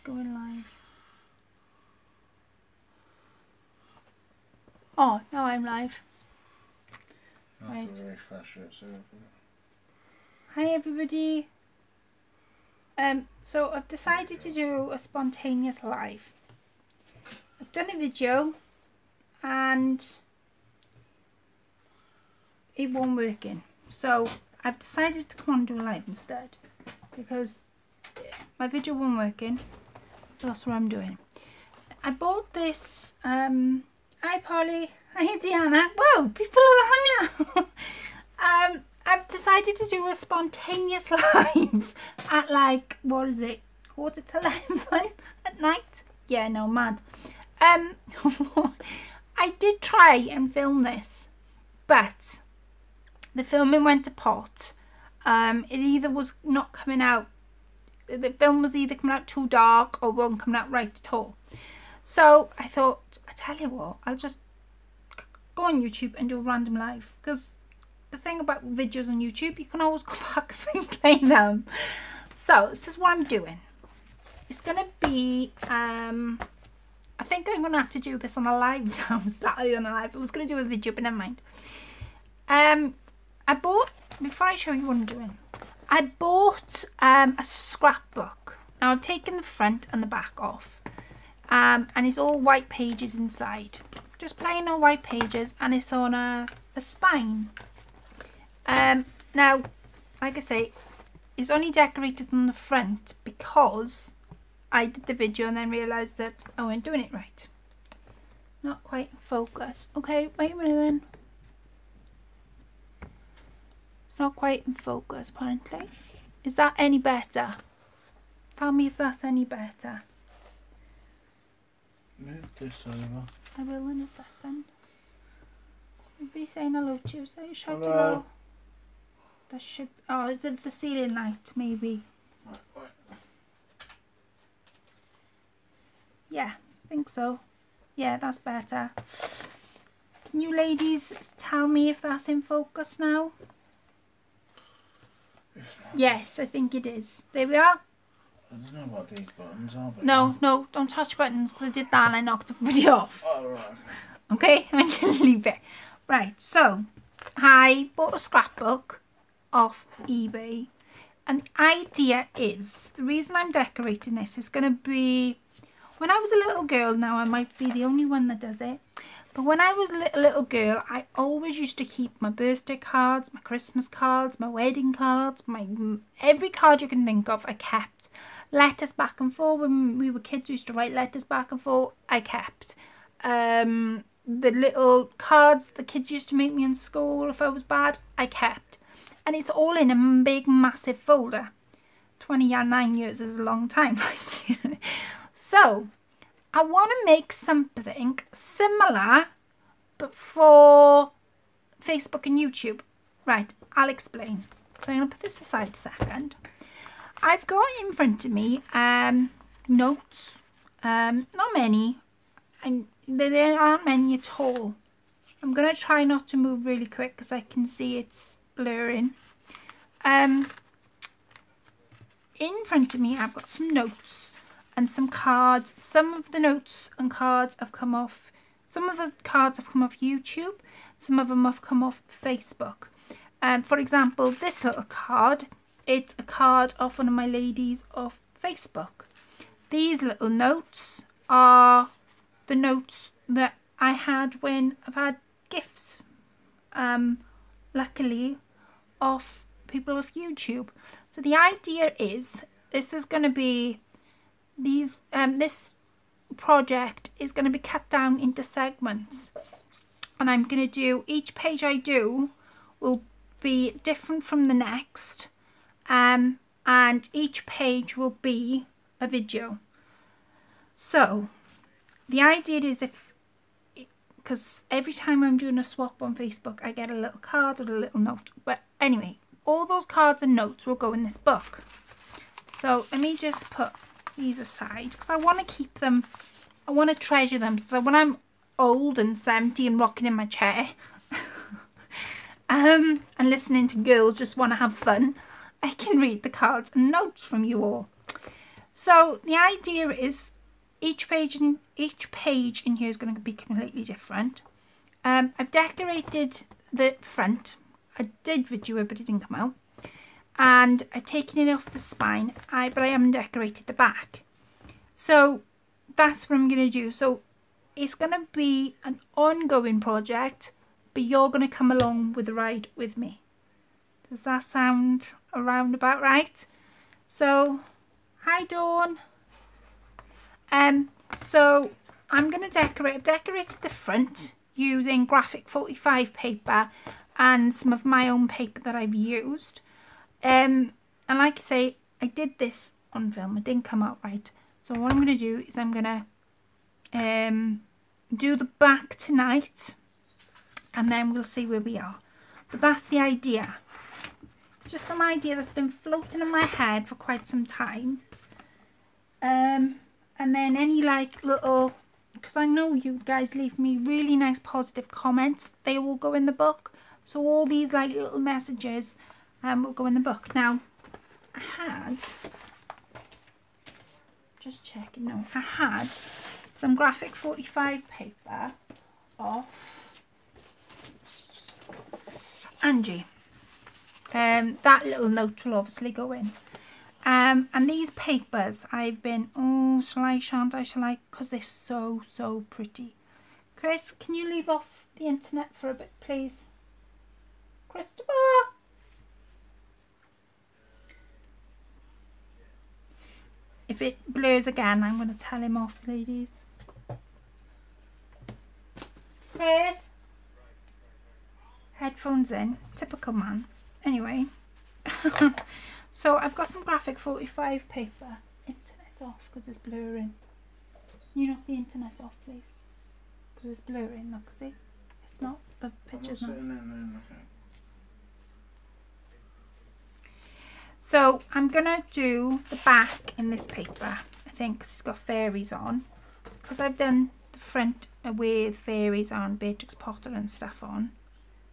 going live. Oh, now I'm live. I have to refresh it. So hi everybody. So I've decided to do a spontaneous live. I've done a video and it wasn't working. So I've decided to come on and do a live instead because my video wasn't working. So that's what I'm doing. I bought this. Hi Polly. Hi Deanna. Whoa, people are on now. I've decided to do a spontaneous live at like, what is it, 11:15 at night? Yeah, no, mad. I did try and film this, but the filming went to pot. It either was not coming out, the film was either coming out too dark or wasn't coming out right at all. So I thought, I tell you what, I'll just go on YouTube and do a random live, because the thing about videos on YouTube, you can always go back and replay them. So this is what I'm doing. It's gonna be I think I'm gonna have to do this on a live now. Saturday on a live. I was gonna do a video, but never mind. I bought, before I show you what I'm doing, I bought a scrapbook. Now I've taken the front and the back off, and it's all white pages inside, just plain old white pages, and it's on a spine. Now, like I say, it's only decorated on the front because I did the video and then realised that I wasn't doing it right. Not quite in focus. Okay, wait a minute then. It's not quite in focus, apparently. Is that any better? Tell me if that's any better. move this over. I will in a second. Everybody's saying hello to you. Say shout Hello. hello. That should. Oh, is it the ceiling light? Maybe. Right. Yeah, I think so. Yeah, that's better. Can you ladies tell me if that's in focus now? Yes, I think it is. There we are. I don't know what these buttons are. But No, don't touch buttons, because I did that and I knocked everybody off. Oh, right. Okay, I'm going to leave it. Right, so I bought a scrapbook off eBay. And the idea is, the reason I'm decorating this is going to be, when I was a little girl, now I might be the only one that does it, but when I was a little girl, I always used to keep my birthday cards, my Christmas cards, my wedding cards, every card you can think of, I kept. Letters back and forth, when we were kids, we used to write letters back and forth, I kept. The little cards the kids used to make me in school if I was bad, I kept. And it's all in a big massive folder. 29 years is a long time. So I want to make something similar but for Facebook and YouTube. Right, I'll explain. So I'm going to put this aside a second. I've got in front of me notes, not many, and there aren't many at all. I'm going to try not to move really quick because I can see it's blurring. In front of me I've got some notes and some cards. Some of the notes and cards have come off, some of the cards have come off YouTube, some of them have come off Facebook. For example, this little card, it's a card off one of my ladies off Facebook. These little notes are the notes that I had when I've had gifts, luckily, off people off YouTube. So the idea is, this is going to be, this project is going to be cut down into segments, and I'm going to do, each page I do will be different from the next, and each page will be a video. So the idea is, because every time I'm doing a swap on Facebook I get a little card or a little note, but anyway, all those cards and notes will go in this book. So let me just put these aside, because I want to keep them, I want to treasure them, so that when I'm old and 70 and rocking in my chair and listening to girls just want to have fun, I can read the cards and notes from you all. So the idea is each page in here is going to be completely different. I've decorated the front. I did video it, but it didn't come out. And I've taken it off the spine, but I haven't decorated the back. So that's what I'm going to do. So it's going to be an ongoing project, but you're going to come along with the ride with me. Does that sound around about right? So, hi Dawn. So I'm going to decorate. I've decorated the front using graphic 45 paper and some of my own paper that I've used. And like I say, I did this on film. It didn't come out right. So what I'm going to do is I'm going to do the back tonight, and then we'll see where we are. But that's the idea. It's just an idea that's been floating in my head for quite some time. And then any like little, because I know you guys leave me really nice positive comments, they will go in the book. So all these like little messages will go in the book. Now, I had, just checking, no, I had some graphic 45 paper off Angie. That little note will obviously go in. And these papers I've been, oh, shall I, shan't I, shall I? Because they're so, so pretty. Chris, can you leave off the internet for a bit, please? Christopher! If it blurs again, I'm going to tell him off, ladies. Chris! Headphones in. Typical man. Anyway. So I've got some graphic 45 paper. Internet off because it's blurring. You knock the internet off, please. Because it's blurring. Look, see? It's not. The picture's not. So I'm going to do the back in this paper, I think, because it's got fairies on. Because I've done the front with fairies on, Beatrix Potter and stuff on.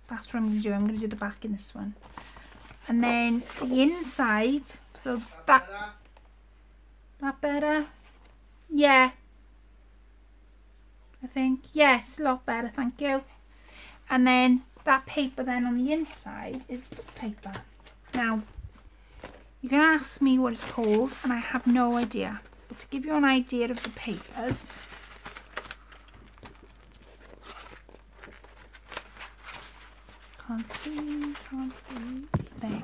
That's what I'm going to do. I'm going to do the back in this one. And then the inside, so that better? Yeah. I think, yes, a lot better, thank you. And then that paper then on the inside is this paper. Now, you're going to ask me what it's called, and I have no idea. But to give you an idea of the papers, can't see, there.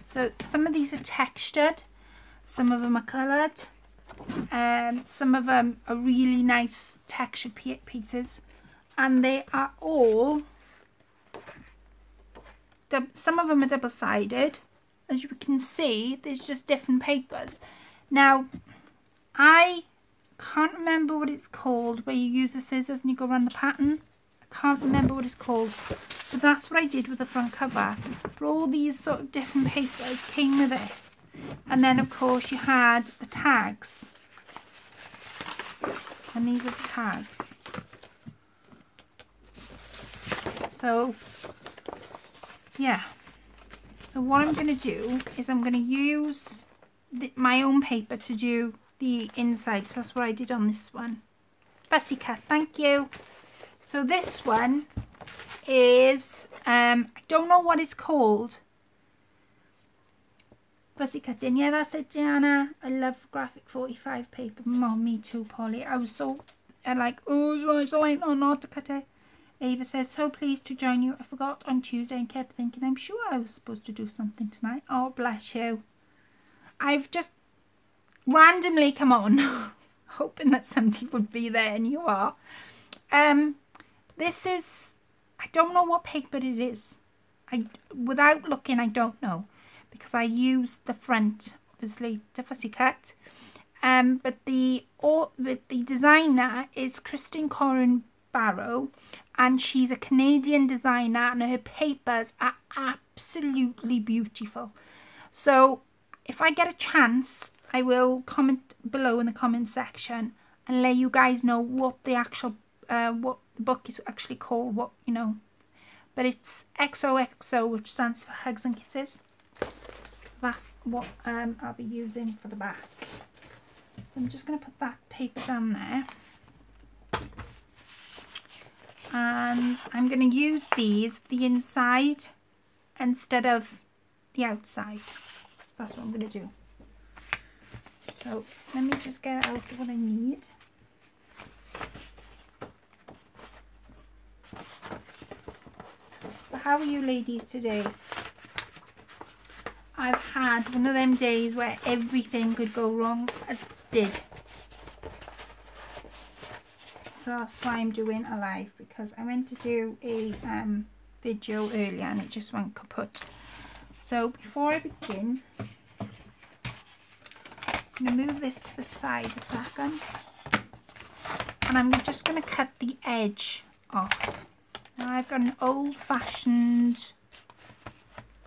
So some of these are textured, some of them are coloured, some of them are really nice textured pieces, and they are all, some of them are double-sided. As you can see, there's just different papers. Now, I can't remember what it's called, where you use the scissors and you go around the pattern. I can't remember what it's called, but that's what I did with the front cover. But all these sort of different papers came with it. And then, of course, you had the tags. And these are the tags. So, yeah. So what I'm going to do is I'm going to use my own paper to do the inside. So that's what I did on this one. Fussy cut, thank you. So this one is, I don't know what it's called. Fussy cutting, yeah, that's it, Diana. I love graphic 45 paper. Mom, me too, Polly. I was so, like, oh, shall I not to cut it? Ava says, so pleased to join you. I forgot on Tuesday and kept thinking, I'm sure I was supposed to do something tonight. Oh, bless you. I've just randomly come on, hoping that somebody would be there, and you are. This is, I don't know what paper it is. Without looking, I don't know, because I used the front, obviously, to fussy cut. But the designer is Christine Corin Barrow, and she's a Canadian designer, and her papers are absolutely beautiful. So if I get a chance, I will comment below in the comment section and let you guys know what the actual what the book is actually called, what, you know. But it's XOXO, which stands for Hugs and Kisses. that's what I'll be using for the back. So I'm just going to put that paper down there. And I'm going to use these for the inside instead of the outside. That's what I'm going to do. So let me just get out what I need. So how are you ladies today? I've had one of them days where everything could go wrong. I did. So that's why I'm doing a live, because I went to do a video earlier and it just went kaput. So before I begin, I'm going to move this to the side a second, and I'm just going to cut the edge off. Now I've got an old-fashioned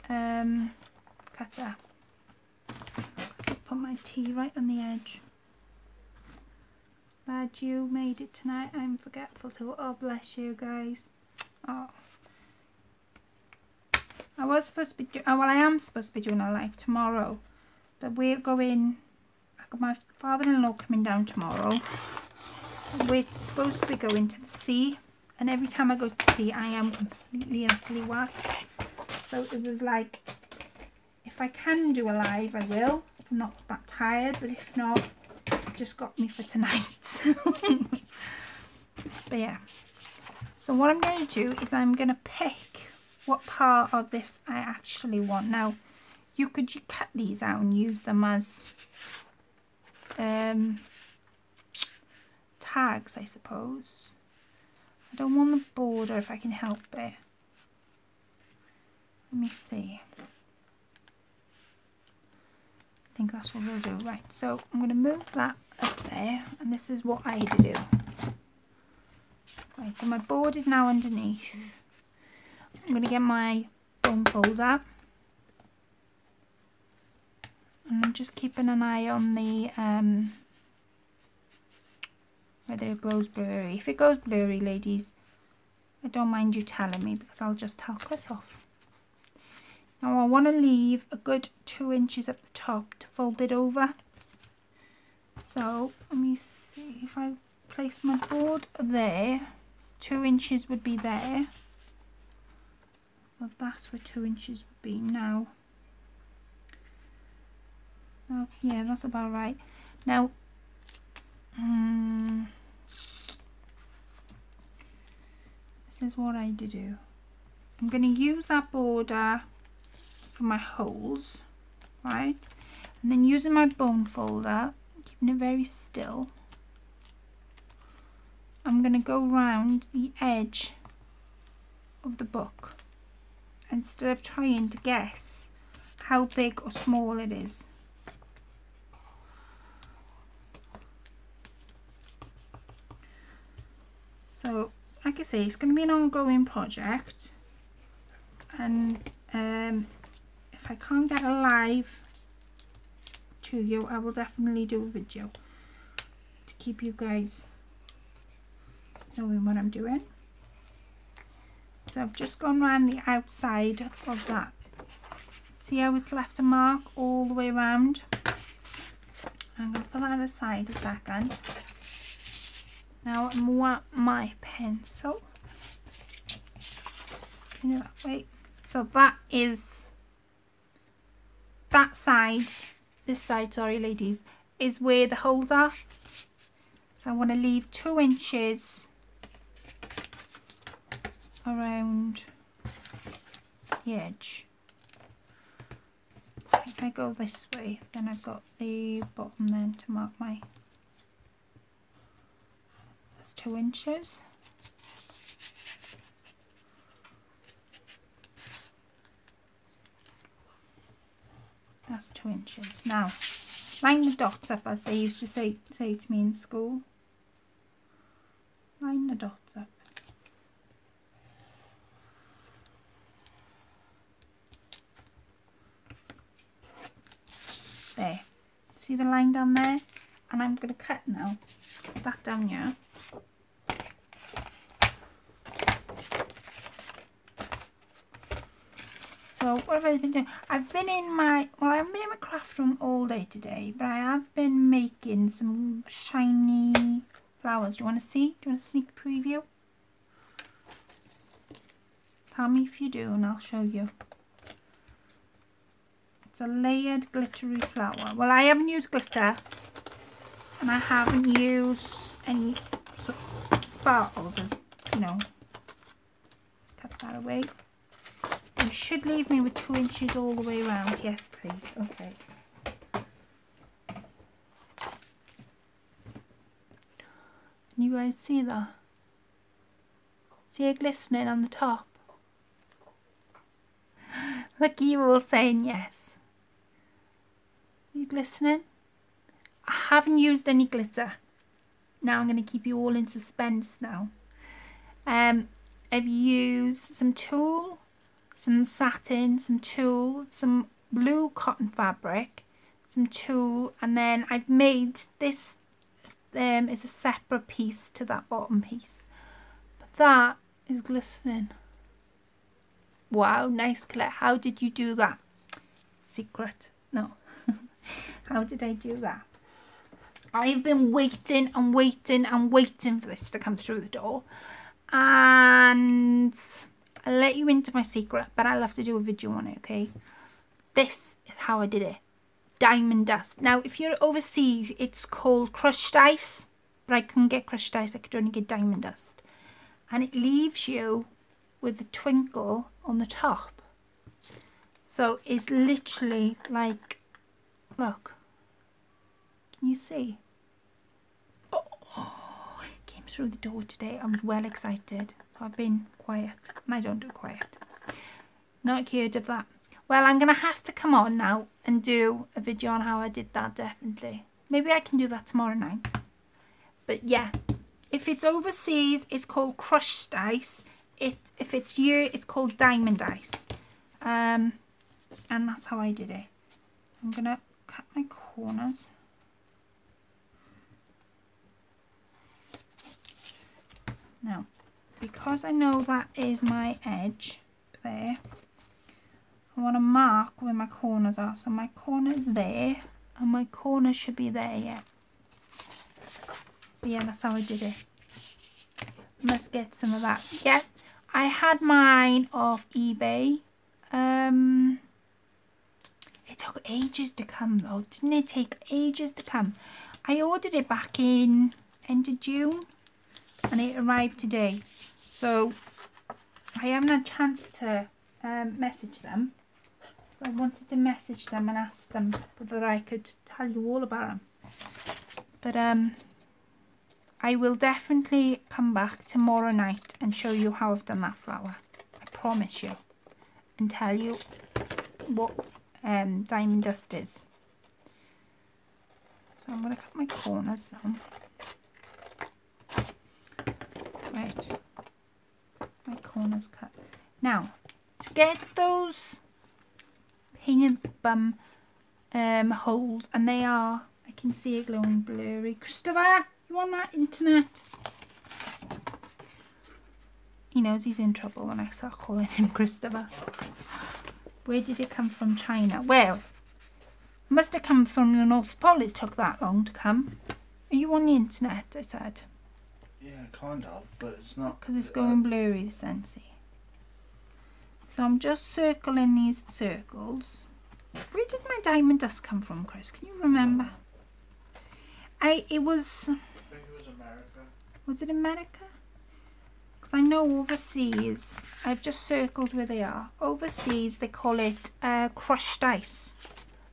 cutter. Let's just put my tea right on the edge. Glad you made it tonight. I'm forgetful too. Oh, bless you guys. Oh, I was supposed to be well, I am supposed to be doing a live tomorrow, but we're going. I got my father-in-law coming down tomorrow. We're supposed to be going to the sea, and every time I go to the sea, I am completely and utterly whacked. So it was like, if I can do a live, I will. I'm not that tired, but if not, just got me for tonight. But yeah, so what I'm going to do is I'm going to pick what part of this I actually want. Now you could cut these out and use them as tags, I suppose. I don't want the border if I can help it. Let me see. I think that's what we'll do. Right, so I'm going to move that up there, and this is what I do. Right, so my board is now underneath. I'm going to get my bone folder, and I'm just keeping an eye on the whether it goes blurry. If it goes blurry, ladies, I don't mind you telling me, because I'll just tell Chris off. Now I want to leave a good 2 inches at the top to fold it over. So let me see, if I place my board there, 2 inches would be there. So that's where 2 inches would be now. Oh, yeah, that's about right. Now, this is what I do. I'm going to use that border for my holes, right? And then using my bone folder, keeping it very still, I'm going to go round the edge of the book instead of trying to guess how big or small it is. So like I say, it's going to be an ongoing project, and if I can't get a live to you, I will definitely do a video to keep you guys knowing what I'm doing. So I've just gone around the outside of that. See how it's left a mark all the way around? I'm going to put that aside a second. Now I want my pencil. That way. So that is that side. This side, sorry ladies, is where the holes are. So I want to leave 2 inches around the edge. If I go this way, then I've got the bottom then to mark my. That's 2 inches. That's 2 inches. Now, line the dots up, as they used to say to me in school. Line the dots up. There. See the line down there? And I'm going to cut now. That down here. So what have I been doing? I've been in my, well, I haven't been in my craft room all day today, but I have been making some shiny flowers. Do you want to see? Do you want a sneak preview? Tell me if you do and I'll show you. It's a layered glittery flower. Well, I haven't used glitter and I haven't used any sparkles, as you know. Tuck that away. You should leave me with 2 inches all the way around. Yes, please. Okay. Can you guys see that? See it glistening on the top? Look, you all saying yes. Are you glistening? I haven't used any glitter. Now I'm going to keep you all in suspense now. I've used some tulle, some satin, some tulle, some blue cotton fabric, some tulle, and then I've made this is a separate piece to that bottom piece. But that is glistening. Wow, nice Colette. How did you do that? Secret. No. How did I do that? I've been waiting and waiting and waiting for this to come through the door. And I'll let you into my secret, but I'll have to do a video on it, okay? This is how I did it. Diamond dust. Now, if you're overseas, it's called crushed ice. But I couldn't get crushed ice. I could only get diamond dust. And it leaves you with a twinkle on the top. So it's literally like, look. Can you see? Oh, it came through the door today. I was well excited. I've been quiet. And I don't do quiet. Not cured of that. Well, I'm going to have to come on now and do a video on how I did that, definitely. Maybe I can do that tomorrow night. But yeah, if it's overseas, it's called crushed ice. If it's here, it's called diamond ice. And that's how I did it. I'm going to cut my corners. Now, because I know that is my edge there, I want to mark where my corners are. So my corner is there, and my corner should be there, yeah. But yeah, that's how I did it. Must get some of that. Yeah, I had mine off eBay. It took ages to come though, didn't it? Take ages to come. I ordered it back in end of June, and it arrived today. So I haven't had a chance to message them. So I wanted to message them and ask them whether I could tell you all about them. But I will definitely come back tomorrow night and show you how I've done that flower. I promise you. And tell you what diamond dust is. So I'm going to cut my corners down. Right. My corners cut. Now, to get those painted bum holes, and they are, I can see it glowing blurry. Christopher, you on that internet? He knows he's in trouble when I start calling him Christopher. Where did it come from? China. Well, it must have come from the North Pole. It took that long to come. Are you on the internet? I said. Yeah, kind of, but it's not. Because it's going blurry, the Sensi. So I'm just circling these circles. Where did my diamond dust come from, Chris? Can you remember? It was... I think it was America. Was it America? Because I know overseas, I've just circled where they are. Overseas, they call it crushed ice.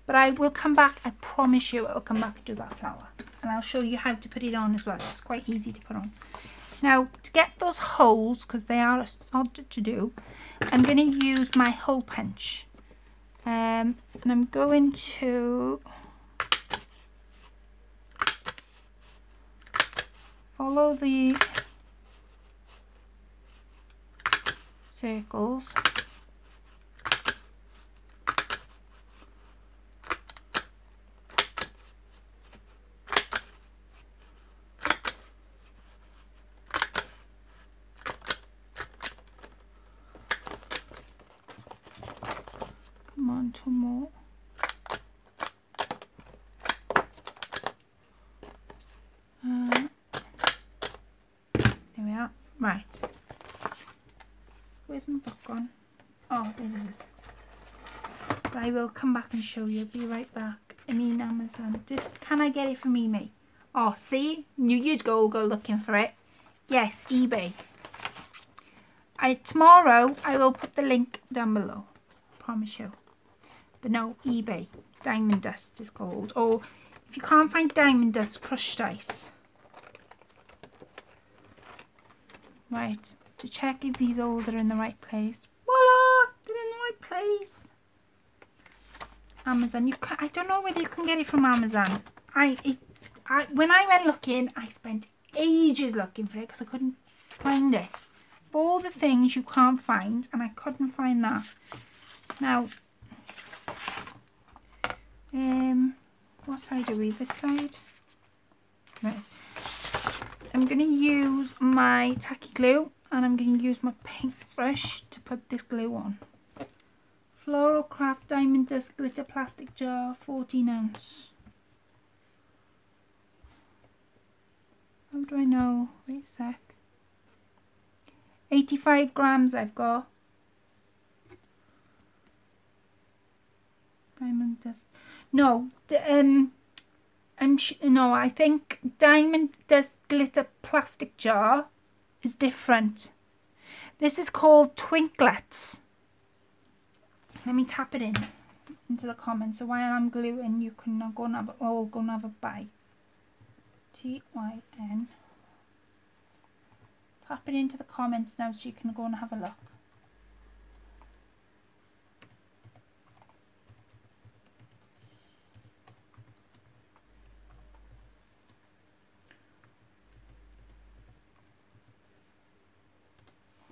But I will come back, I promise you, I'll come back and do that flower. And I'll show you how to put it on as well. It's quite easy to put on. Now, to get those holes, because they are a sod to do, I'm going to use my hole punch. And I'm going to follow the circles. and 2 more. There we are. Right. Where's my book gone? Oh, there it is. But I will come back and show you. Be right back. I mean Amazon. Can I get it from eBay? Oh, see? Knew you'd go looking for it. Yes, eBay. Tomorrow I will put the link down below. I promise you. But no, eBay. Diamond dust is called. Or if you can't find diamond dust, crushed ice. Right. To check if these holes are in the right place. Voila! They're in the right place. Amazon. I don't know whether you can get it from Amazon. When I went looking, I spent ages looking for it because I couldn't find it. All the things you can't find, and I couldn't find that. Now, what side are we? This side? Right. I'm going to use my tacky glue, and I'm going to use my paintbrush to put this glue on. Floral Craft Diamond Dust Glitter Plastic Jar, 14 ounce. How do I know? Wait a sec. 85 grams I've got. Diamond dust. No, no, I think Diamond Dust Glitter Plastic Jar is different. This is called Twinklets. Let me tap it into the comments. So while I'm gluing, you can go and have a bite. T-Y-N. Tap it into the comments now so you can go and have a look.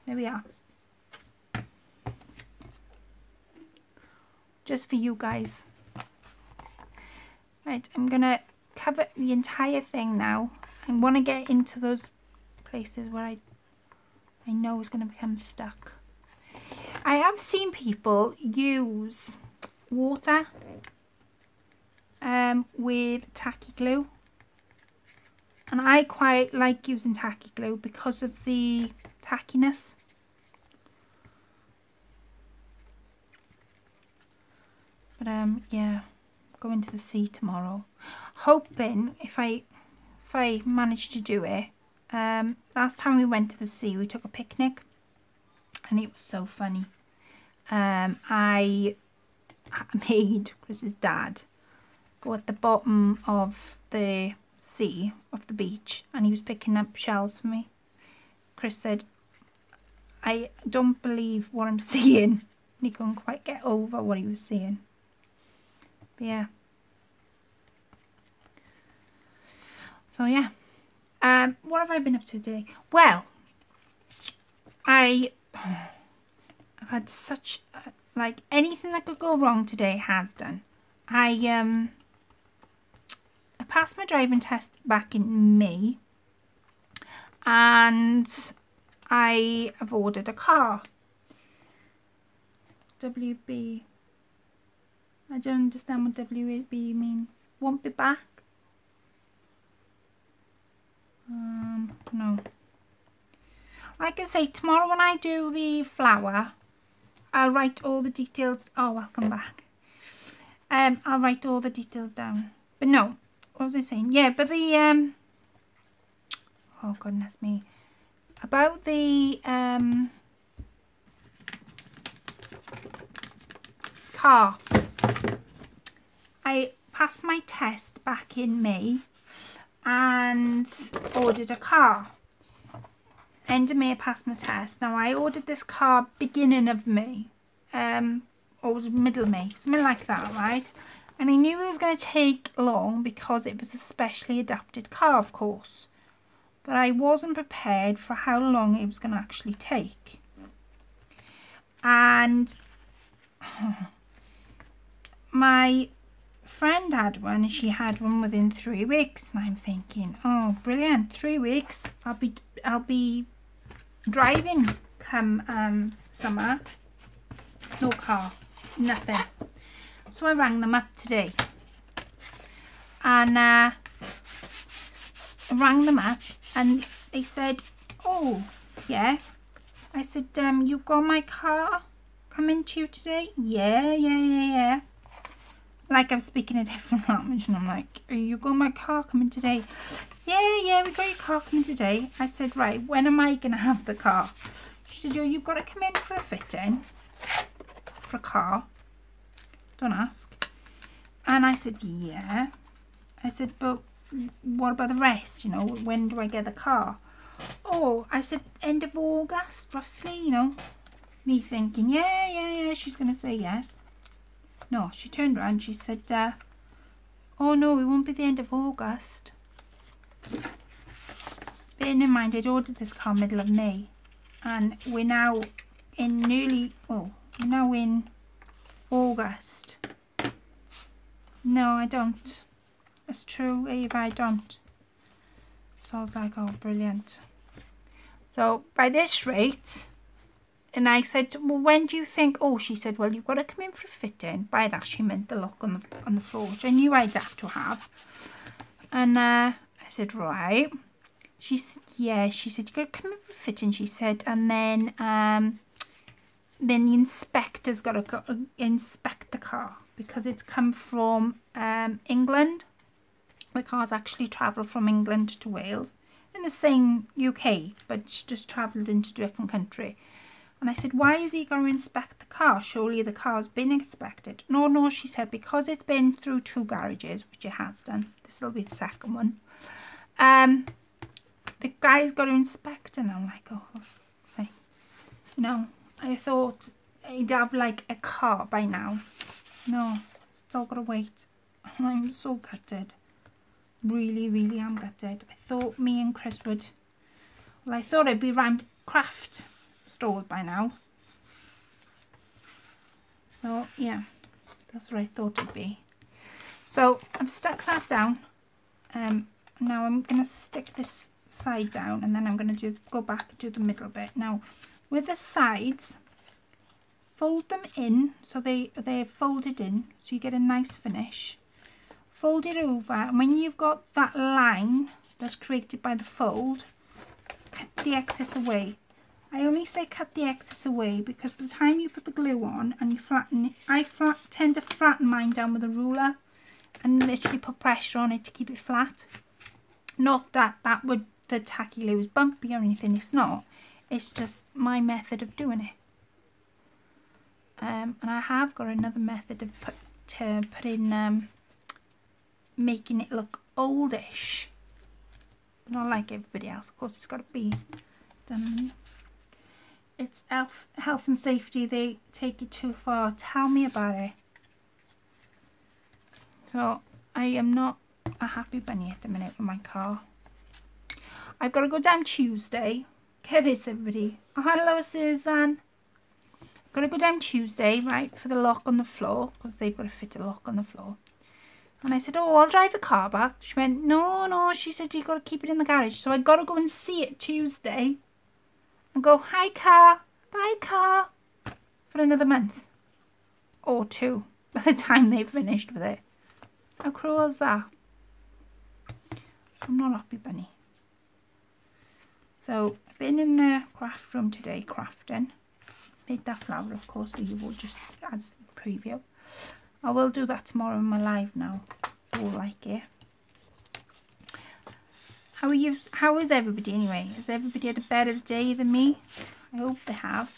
There we are. Just for you guys. Right, I'm going to cover the entire thing now. I want to get into those places where I know is going to become stuck. I have seen people use water with tacky glue, and I quite like using tacky glue because of the tackiness. But yeah, going to the sea tomorrow, hoping if I manage to do it. Last time we went to the sea, we took a picnic, and it was so funny. I made Chris's dad go at the bottom of the sea, of the beach, and he was picking up shells for me. Chris said, I don't believe what I'm seeing. And he couldn't quite get over what he was seeing. But yeah. So yeah. What have I been up to today? Well, I've had such like anything that could go wrong today has done. I passed my driving test back in May, and I have ordered a car. WB. I don't understand what WB means. Won't be back. No. Like I say, tomorrow when I do the flower, I'll write all the details. Oh, welcome back. I'll write all the details down. But no, what was I saying? Yeah, but the oh goodness me, about the car. I passed my test back in May and ordered a car. End of May I passed my test. Now I ordered this car beginning of May, or was it middle of May, something like that, right? And I knew it was going to take long because it was a specially adapted car, of course. But I wasn't prepared for how long it was going to actually take. And my friend had one, and she had one within 3 weeks, and I'm thinking, oh brilliant, 3 weeks, I'll be driving come summer. No car, nothing. So I rang them up today. And I rang them up and they said, oh, yeah. I said, you got my car coming to you today? Yeah. Like I'm speaking a different language and I'm like, you got my car coming today? Yeah, we got your car coming today. I said, right, when am I going to have the car? She said, you've got to come in for a fit-in for a car. Don't ask. And I said, yeah. I said, but what about the rest? You know, when do I get the car? Oh, I said, end of August, roughly, you know. Me thinking, yeah, she's going to say yes. No, she turned around, she said, oh no, it won't be the end of August. Bearing in mind, I'd ordered this car middle of May. And we're now in August. No, I don't. That's true, Ava, I don't. So I was like, oh, brilliant. So by this rate, and I said, well, when do you think? Oh, she said, well, you've got to come in for a fit-in. By that, she meant the lock on the floor, which I knew I'd have to have. And I said, right. She said, yeah. She said, you've got to come in for a fit-in, she said. And then the inspector's got to go inspect the car because it's come from England. The car's actually travelled from England to Wales in the same UK, but it's just travelled into a different country. And I said, why is he going to inspect the car? Surely the car's been inspected. No, she said, because it's been through 2 garages, which it has done. This will be the second one. The guy's got to inspect, and I'm like, oh, say, no. I thought he'd have like a car by now. No, still got to wait. I'm so gutted. Really am gutted. I thought me and Chris would. Well, I thought I'd be round craft stores by now. So yeah, that's what I thought it'd be. So I've stuck that down. Now I'm gonna stick this side down, and then I'm gonna go back and do the middle bit. Now with the sides, fold them in so they're folded in, so you get a nice finish. Fold it over, and when you've got that line that's created by the fold, cut the excess away. I only say cut the excess away because by the time you put the glue on and you flatten it, I tend to flatten mine down with a ruler and literally put pressure on it to keep it flat. Not that the tacky glue is bumpy or anything, it's not. It's just my method of doing it. And I have got another method of putting making it look oldish, but not like everybody else. Of course, it's got to be done. It's health and safety. They take it too far. Tell me about it. So I am not a happy bunny at the minute with my car. I've got to go down Tuesday. Get this, everybody. Oh, hello, Susan. I've got to go down Tuesday, right, for the lock on the floor, because they've got to fit a lock on the floor. And I said, oh, I'll drive the car back. She went, no. She said, you've got to keep it in the garage. So I got to go and see it Tuesday. And go, hi, car. Bye, car. For another month. Or 2. By the time they've finished with it. How cruel is that? I'm not a happy bunny. So, I've been in the craft room today, crafting. Made that flower, of course, so you will just add the preview. I will do that tomorrow in my live now. You'll like it. How are you? How is everybody anyway? Has everybody had a better day than me? I hope they have.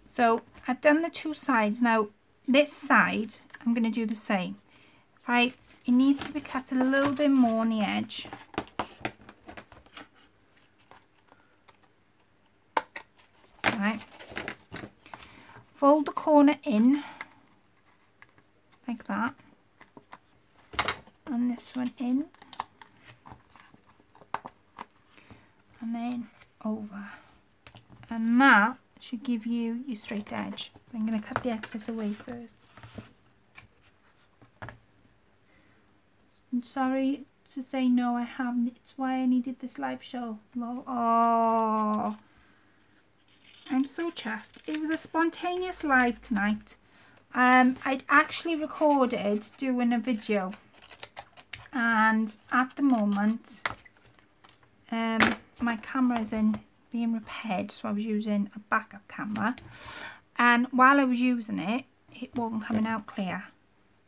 So I've done the 2 sides. Now this side I'm going to do the same. It needs to be cut a little bit more on the edge. Right. Fold the corner in like that, and this one in, and then over, and that should give you your straight edge. I'm going to cut the excess away first. I'm sorry to say no, I haven't. It's why I needed this live show. Oh, I'm so chuffed. It was a spontaneous live tonight. I'd actually recorded doing a video, and at the moment my camera is being repaired, so I was using a backup camera, and while I was using it, it wasn't coming out clear.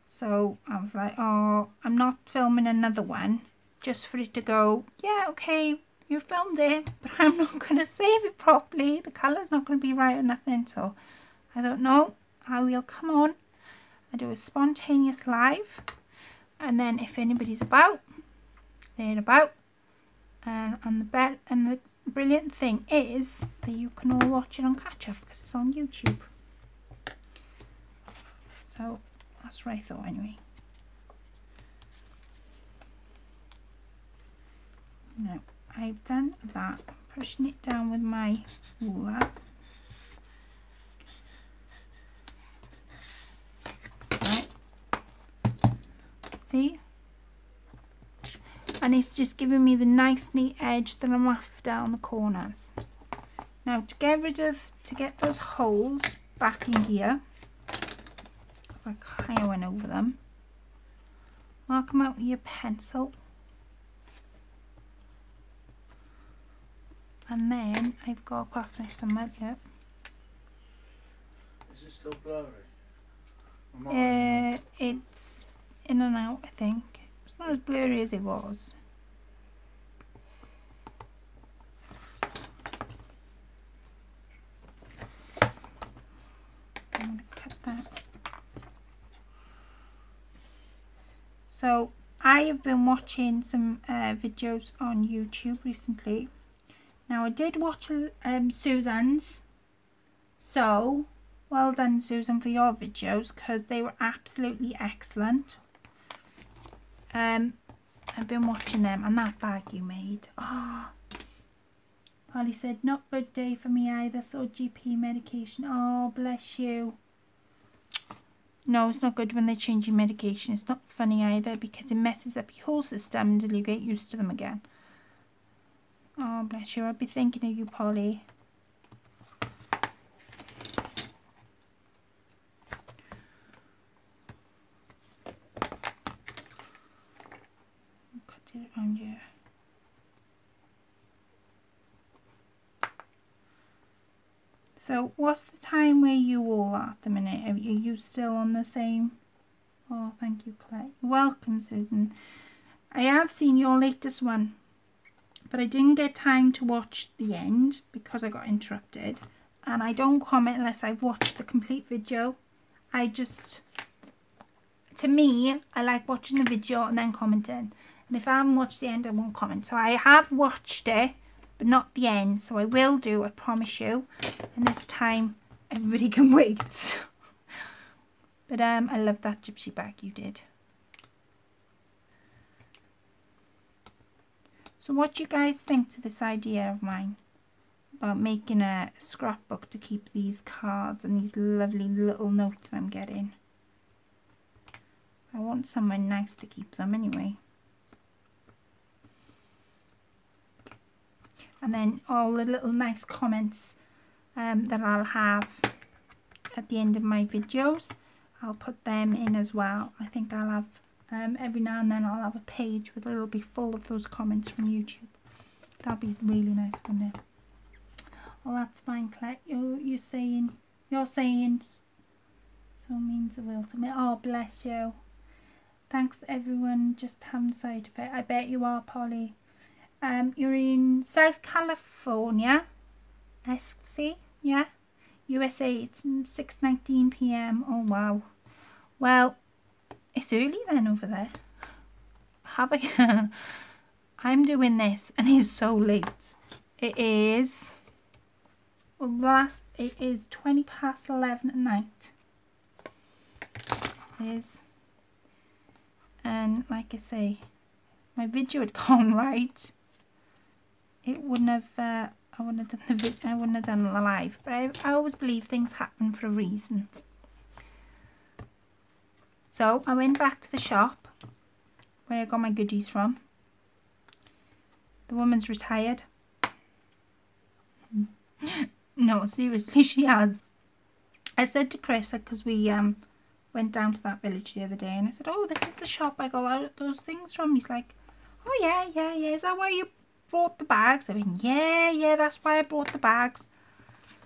So I was like, oh, I'm not filming another one just for it to go, yeah, okay, you filmed it, but I'm not going to save it properly. The colour's not going to be right or nothing. So I don't know. I will come on and do a spontaneous live, and then if anybody's about, they're about. And the brilliant thing is that you can all watch it on catch up because it's on YouTube. So that's what I thought anyway. Now I've done that. I'm pushing it down with my ruler. Right. See? And it's just giving me the nice neat edge that I'm after on the corners. Now to get those holes back in here, because I kind of went over them, mark them out with your pencil. And then I've got a craft knife somewhere here. Is it still blurry? It's in and out, I think. It's not as blurry as it was. I'm going to cut that. So I have been watching some videos on YouTube recently. Now I did watch Susan's, so well done Susan for your videos because they were absolutely excellent. I've been watching them, and that bag you made. Oh, Polly said not good day for me either, so GP medication. Oh, bless you. No, it's not good when they change your medication. It's not funny either because it messes up your whole system until you get used to them again. Oh, bless you. I'll be thinking of you, Polly. Cut it around here. So, what's the time where you all are at the minute? Are you still on the same? Oh, thank you, Claire. Welcome, Susan. I have seen your latest one, but I didn't get time to watch the end because I got interrupted, and I don't comment unless I've watched the complete video. To me, I like watching the video and then commenting, and if I haven't watched the end, I won't comment. So I have watched it, but not the end, so I will do, I promise you, and this time everybody can wait. But I love that gypsy bag you did. So what do you guys think to this idea of mine about making a scrapbook to keep these cards and these lovely little notes I'm getting? I want somewhere nice to keep them anyway. And then all the little nice comments that I'll have at the end of my videos, I'll put them in as well. I think I'll have every now and then I'll have a page with it'll be full of those comments from YouTube. That'll be really nice, wouldn't it? Oh, that's fine, Claire. You're saying so means the world to me. Oh, bless you. Thanks everyone. Just having a side effect. I bet you are, Polly. You're in South California, SC, yeah, USA. It's 6:19 p.m. Oh wow. Well, it's early then over there. I'm doing this and it's so late. It is 20 past 11 at night. It is, and like I say, my video had gone right. It wouldn't have. I wouldn't have done the I wouldn't have done the live. But I always believe things happen for a reason. So I went back to the shop where I got my goodies from. The woman's retired. No, seriously, she has. I said to Chris, because we went down to that village the other day, and I said, oh, this is the shop I got those things from. He's like, oh, yeah, is that why you bought the bags? I mean, yeah, that's why I bought the bags.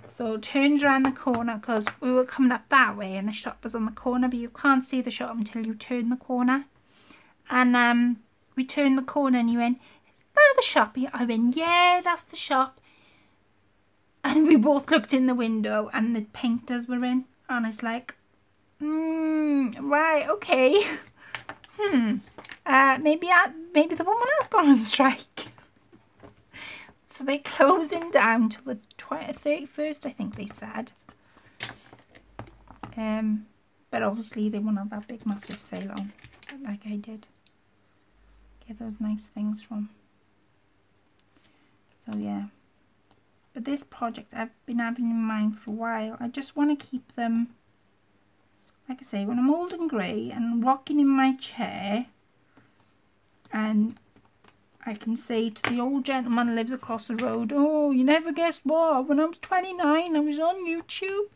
So turned around the corner, because we were coming up that way and the shop was on the corner, but you can't see the shop until you turn the corner. And we turned the corner and he went, is that the shop? I went, yeah, that's the shop. And we both looked in the window and the painters were in, and it's like, right, okay. Maybe the woman has gone on strike. So they're closing down till the 31st, I think they said. But obviously they won't have that big massive sale on, like I did. Get those nice things from. So yeah. But this project I've been having in mind for a while. I just want to keep them, like I say, when I'm old and grey and rocking in my chair, and I can say to the old gentleman who lives across the road, oh, you never guess what, when I was 29 I was on YouTube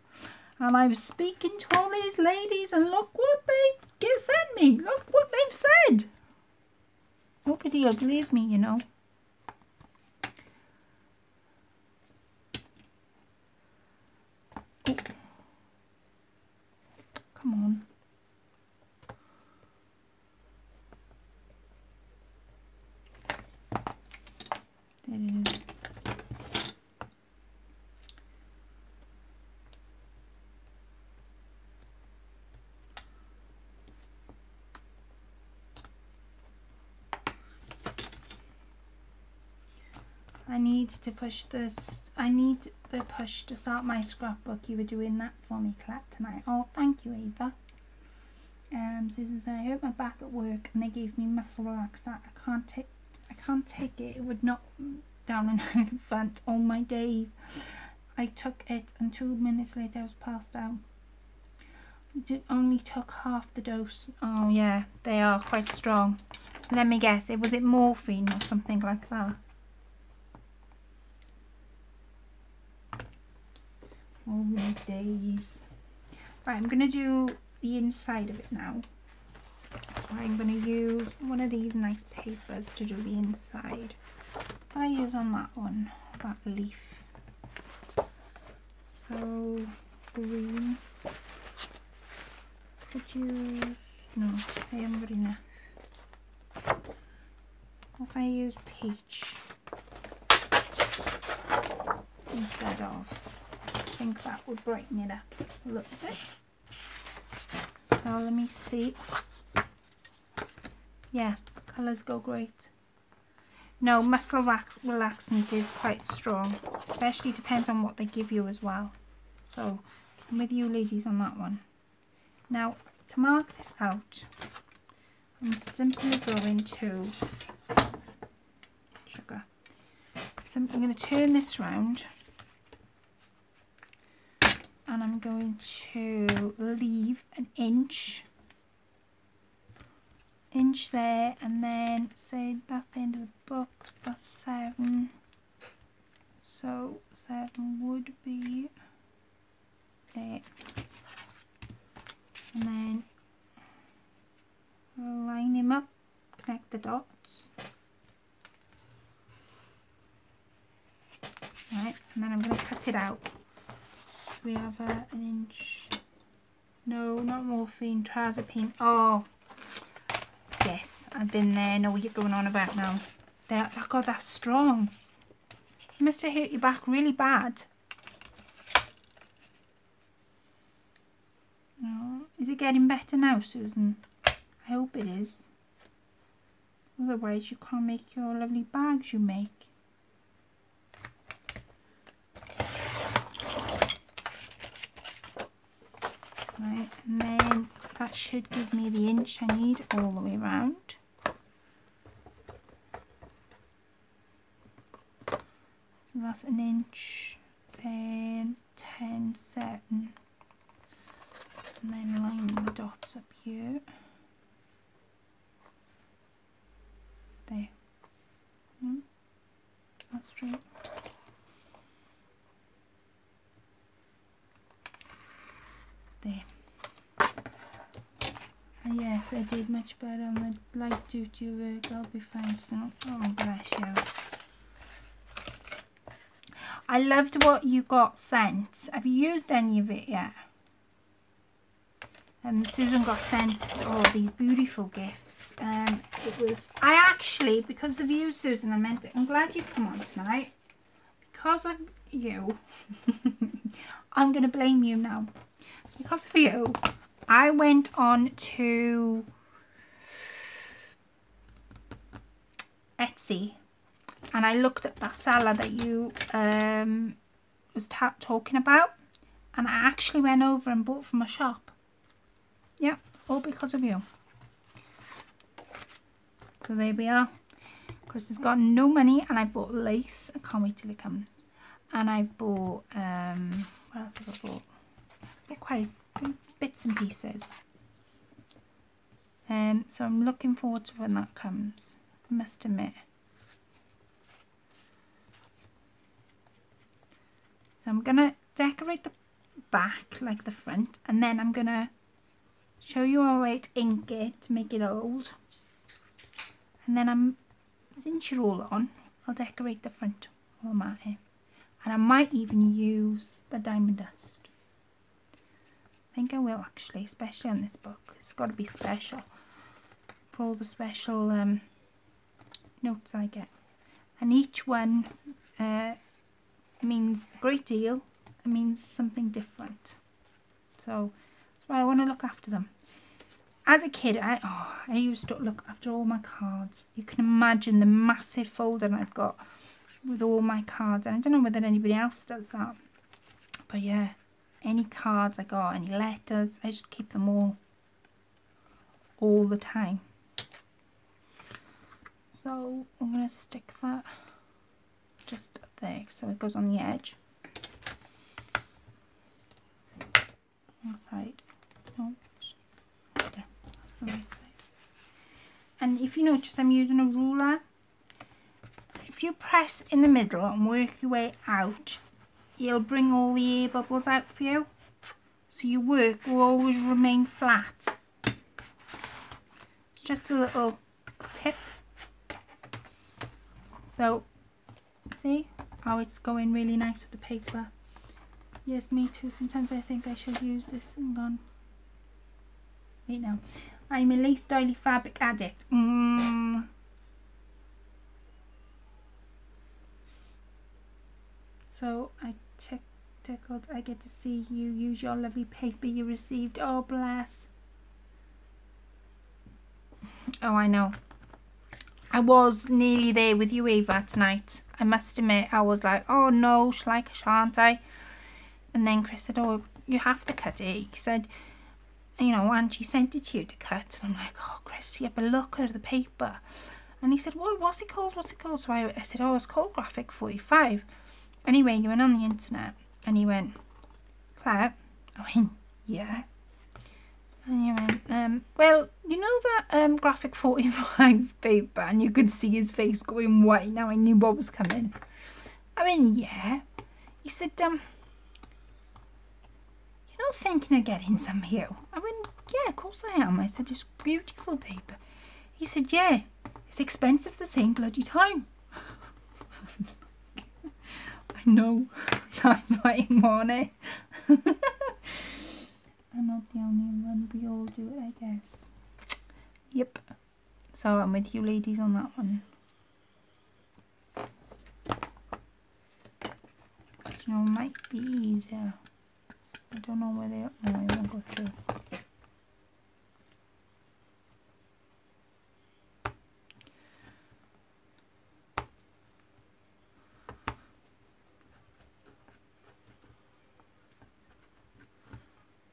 and I was speaking to all these ladies and look what they sent me, look what they've said. Nobody will believe me, you know. Oh. Come on. There it is. I need the push to start my scrapbook. You were doing that for me, Clap, tonight. Oh, thank you, Ava. Susan said, I hurt my back at work and they gave me muscle relax that I can't take it. It would knock down an elephant all my days. I took it and 2 minutes later I was passed out. It only took half the dose. Oh yeah, they are quite strong. Let me guess, was it morphine or something like that? Oh my days. Right, I'm going to do the inside of it now. I'm going to use one of these nice papers to do the inside. I use on that one, that leaf. So, green. Could use, no, I haven't got enough. If I use peach instead of, I think that would brighten it up a little bit. So let me see. Yeah, colours go great. No, muscle relaxant is quite strong, especially depends on what they give you as well. So I'm with you ladies on that one. Now to mark this out, I'm simply going to sugar. So I'm going to turn this round and I'm going to leave an inch there, and then say that's the end of the book, that's 7, so 7 would be there, and then line him up, connect the dots, right, and then I'm going to cut it out. So we have an inch, no, not morphine, trazepine, oh yes, I've been there, I know what you're going on about now. There, oh God, that's strong. It must have hurt your back really bad. Oh, is it getting better now, Susan? I hope it is. Otherwise, you can't make your lovely bags you make. Right, and then that should give me the inch I need all the way around. So that's an inch, then 10, 7, and then line the dots up here. There. That's straight. Yes, I did much better on the light duty work. I'll be fine soon. Oh, bless you. I loved what you got sent. Have you used any of it yet? Susan got sent all these beautiful gifts. I actually, because of you, Susan, I'm glad you've come on tonight. Because of you, I'm going to blame you now. Because of you, I went on to Etsy and I looked at that seller that you was talking about, and I actually went over and bought from a shop. Yeah, all because of you. So there we are. Chris has got no money, and I bought lace. I can't wait till it comes. And I bought what else have I bought? Quite a few bits and pieces. So I'm looking forward to when that comes, I must admit. So I'm gonna decorate the back like the front, and then I'm gonna show you how I ink it to make it old. And then since you're all on, I'll decorate the front while I'm at it. And I might even use the diamond dust. I think I will actually, especially on this book. It's got to be special for all the special notes I get. And each one means a great deal. It means something different. So that's why I want to look after them. As a kid, I used to look after all my cards. You can imagine the massive folder I've got with all my cards. And I don't know whether anybody else does that. But yeah, any cards I got, any letters, I just keep them all the time. So I'm going to stick that just there so it goes on the edge. One side. No. Okay, that's the right side. And if you notice, I'm using a ruler. If you press in the middle and work your way out, you'll bring all the air bubbles out for you. So your work will always remain flat. It's just a little tip. So, see how it's going really nice with the paper. Yes, me too. Sometimes I think I should use this and gone. Wait now. I'm a lace styly fabric addict. So I tickled I get to see you use your lovely paper you received. Oh, bless. Oh, I know. I was nearly there with you, Ava, tonight. I must admit, I was like, oh no, shan't I? And then Chris said, oh, you have to cut it. He said, you know, Angie sent it to you to cut. And I'm like, oh, Chris, yeah, but look at the paper. And he said, what's it called? What's it called? So I said, oh, it's called Graphic 45. Anyway, he went on the internet and he went, Claire? I went, yeah. And he went, well, you know that Graphic 45 paper? And you could see his face going white. Now I knew what was coming. I went, yeah. He said, you're not thinking of getting some here? I went, yeah, of course I am. I said, it's beautiful paper. He said, yeah, it's expensive at the same bloody time. I know, that's why I'm on it. I'm not the only one, we all do it, I guess. Yep, so I'm with you ladies on that one. You know, it might be easier. I don't know where no, it won't go through.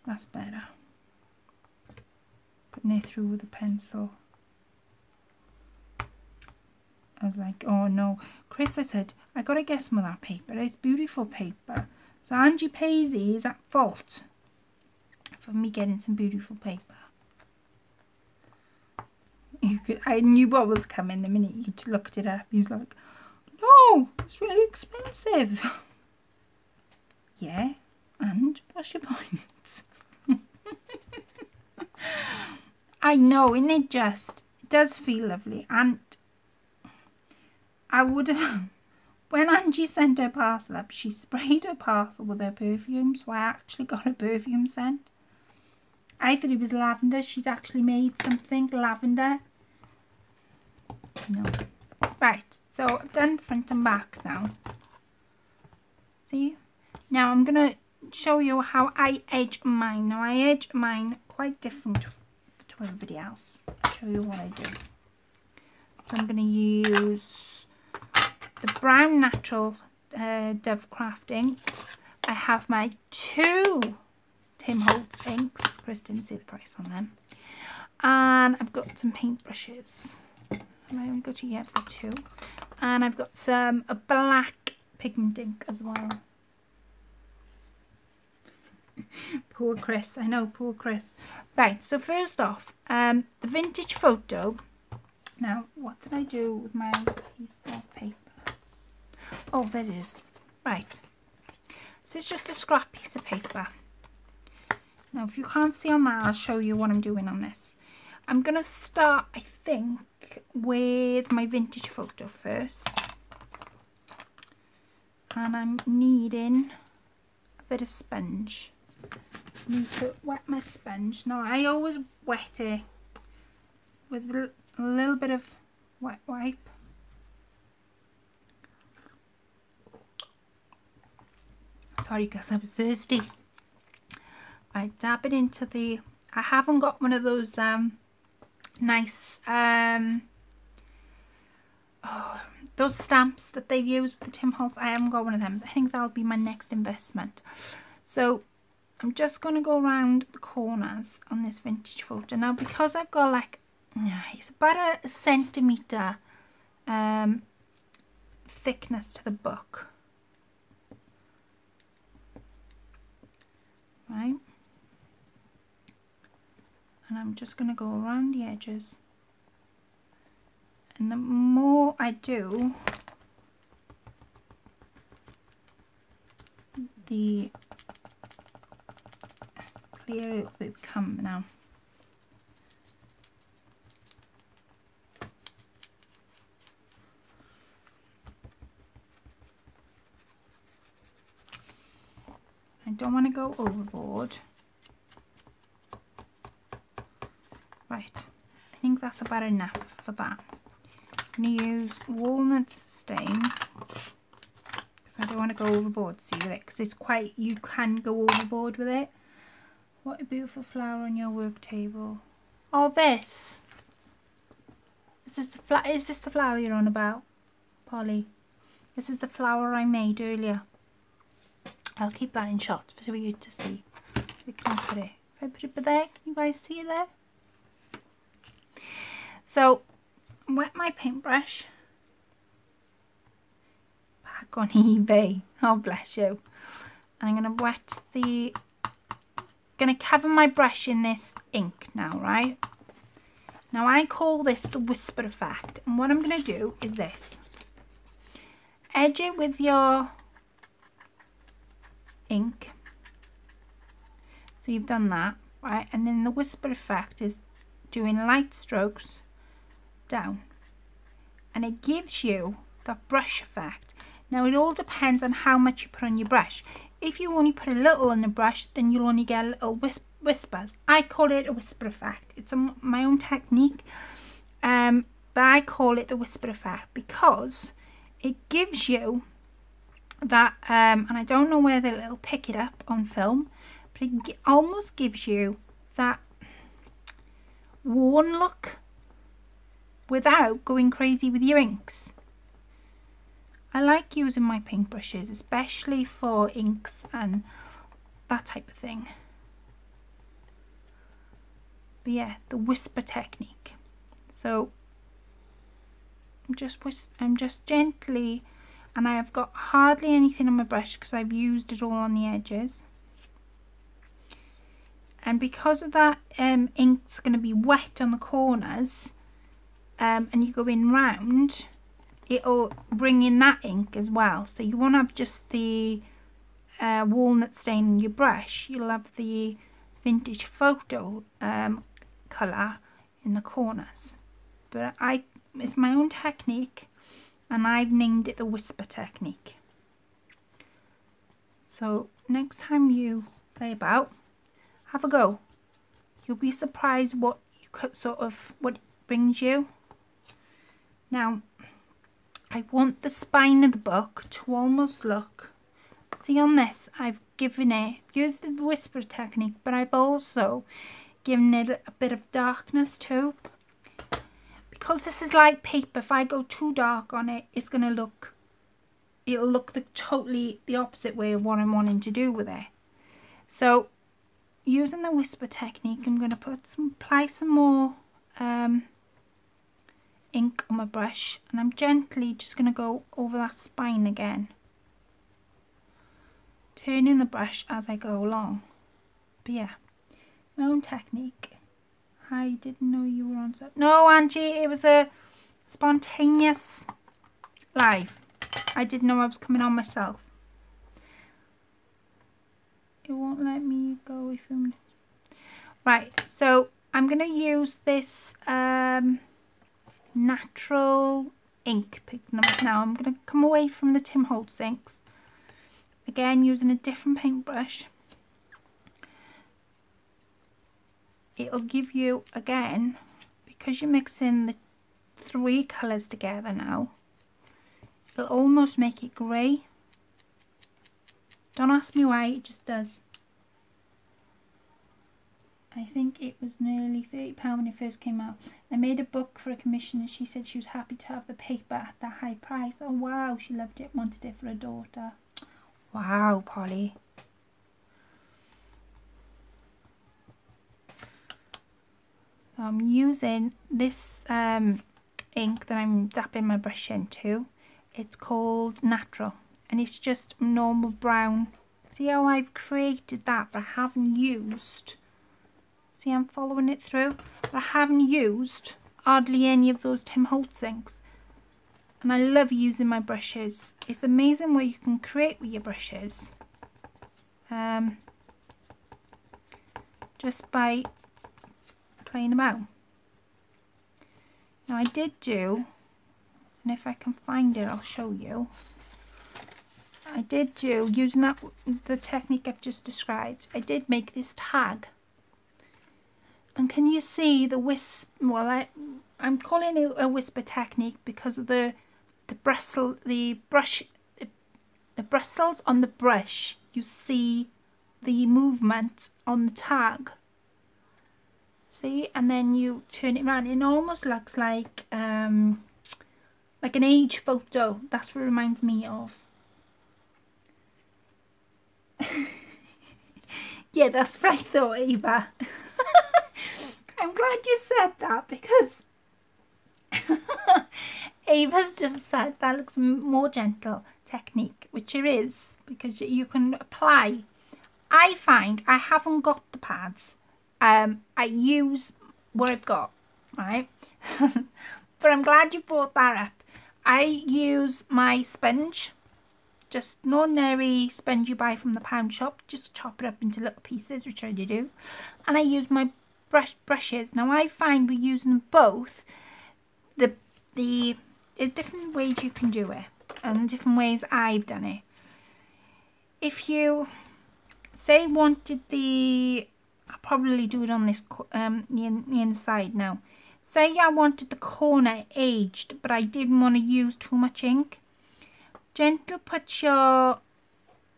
That's better. Putting it through with a pencil. I was like, oh no. Chris, I said, I gotta get some of that paper. It's beautiful paper. So Angie Paisley is at fault for me getting some beautiful paper. I knew what was coming the minute you looked it up. He was like, no, it's really expensive. Yeah, and what's your point? I know, and it does feel lovely. And I would have, when Angie sent her parcel up, she sprayed her parcel with her perfume, so I actually got a perfume scent. I thought it was lavender. She's actually made something lavender. No. Right, so I've done front and back now. See? Now I'm going to show you how I edge mine. Now I edge mine quite different to everybody else. I'll show you what I do. So I'm going to use the Brown Natural Dove Crafting. I have my 2 Tim Holtz inks. Chris didn't see the price on them. And I've got some paintbrushes. Have I only got 2? Yeah, I've got 2. And I've got a black pigment ink as well. Poor Chris. I know, poor Chris. Right, so first off, the vintage photo. Now, what did I do with my piece of paper? Oh, there it is. Right. This is just a scrap piece of paper. Now, if you can't see on that, I'll show you what I'm doing on this. I'm going to start, I think, with my vintage photo first. And I'm needing a bit of sponge. I need to wet my sponge. Now, I always wet it with a little bit of wet wipe. Sorry, because I was thirsty. I dab it into the... I haven't got one of those nice... those stamps that they use with the Tim Holtz. I haven't got one of them. I think that'll be my next investment. So I'm just going to go around the corners on this vintage photo. Now, because I've got like... it's about a centimetre thickness to the book. Right, and I'm just going to go around the edges, and the more I do, the clearer it will become. Now I don't want to go overboard. Right, I think that's about enough for that. I'm going to use walnut stain because I don't want to go overboard, see, with it, because it's quite, you can go overboard with it. What a beautiful flower on your work table. Oh, this. Is this the flower you're on about, Polly? This is the flower I made earlier. I'll keep that in shot for you to see. We can put it. If I put it there, can you guys see it there? So, wet my paintbrush. Back on eBay. Oh, bless you. And I'm going to going to cover my brush in this ink now, right? Now, I call this the whisper effect. And what I'm going to do is this. Edge it with your ink. So you've done that, right? And then the whisper effect is doing light strokes down. And it gives you that brush effect. Now, it all depends on how much you put on your brush. If you only put a little on the brush, then you'll only get little whispers. I call it a whisper effect. It's my own technique. But I call it the whisper effect because it gives you that, and I don't know whether it'll pick it up on film, but it almost gives you that worn look without going crazy with your inks. I like using my paintbrushes, especially for inks and that type of thing. But yeah, the whisper technique. So I'm just gently, and I have got hardly anything on my brush because I've used it all on the edges. And because of that, ink's going to be wet on the corners, and you go in round, it'll bring in that ink as well. So you won't have just the walnut stain in your brush, you'll have the vintage photo colour in the corners. But it's my own technique, and I've named it the whisper technique. So next time you play about, have a go. You'll be surprised what you could what it brings you. Now, I want the spine of the book to almost look, see on this, I've used the whisper technique, but I've also given it a bit of darkness too. Because this is like paper, if I go too dark on it, it'll look totally the opposite way of what I'm wanting to do with it. So using the whisper technique, I'm going to apply some more ink on my brush, and I'm gently just going to go over that spine again, turning the brush as I go along. But yeah, my own technique. I didn't know you were on set. No, Angie, it was a spontaneous live. I didn't know I was coming on myself. It won't let me go away from it. Right, so I'm going to use this natural ink pigment now. I'm going to come away from the Tim Holtz inks. Again, using a different paintbrush. It'll give you, again, because you're mixing the 3 colours together now, it'll almost make it grey. Don't ask me why, it just does. I think it was nearly £30 when it first came out. I made a book for a commission, and she said she was happy to have the paper at that high price. Oh wow, she loved it, wanted it for her daughter. Wow, Polly. So I'm using this ink that I'm dapping my brush into. It's called Natural, and it's just normal brown. See how I've created that, but I haven't used, see, I'm following it through, but I haven't used hardly any of those Tim Holtz inks. And I love using my brushes. It's amazing what you can create with your brushes, just by playing about. Now I did do, and if I can find it I'll show you, I did do, using the technique I've just described, I did make this tag. And can you see the well, I'm calling it a whisper technique because of the bristles on the brush. You see the movement on the tag. See, and then you turn it around. It almost looks like an age photo. That's what it reminds me of. Yeah, that's what I thought, Eva. I'm glad you said that, because Ava's just said that looks more gentle technique, which it is, because you can apply. I find I haven't got the pads. I use what I've got, right? But I'm glad you brought that up. I use my sponge, just an ordinary sponge you buy from the pound shop. Just chop it up into little pieces, which I do. And I use my brushes. Now I find we're using both. There's different ways you can do it, and different ways I've done it. If you say wanted I'll probably do it on this the inside now. Say I wanted the corner aged, but I didn't want to use too much ink. Gently put your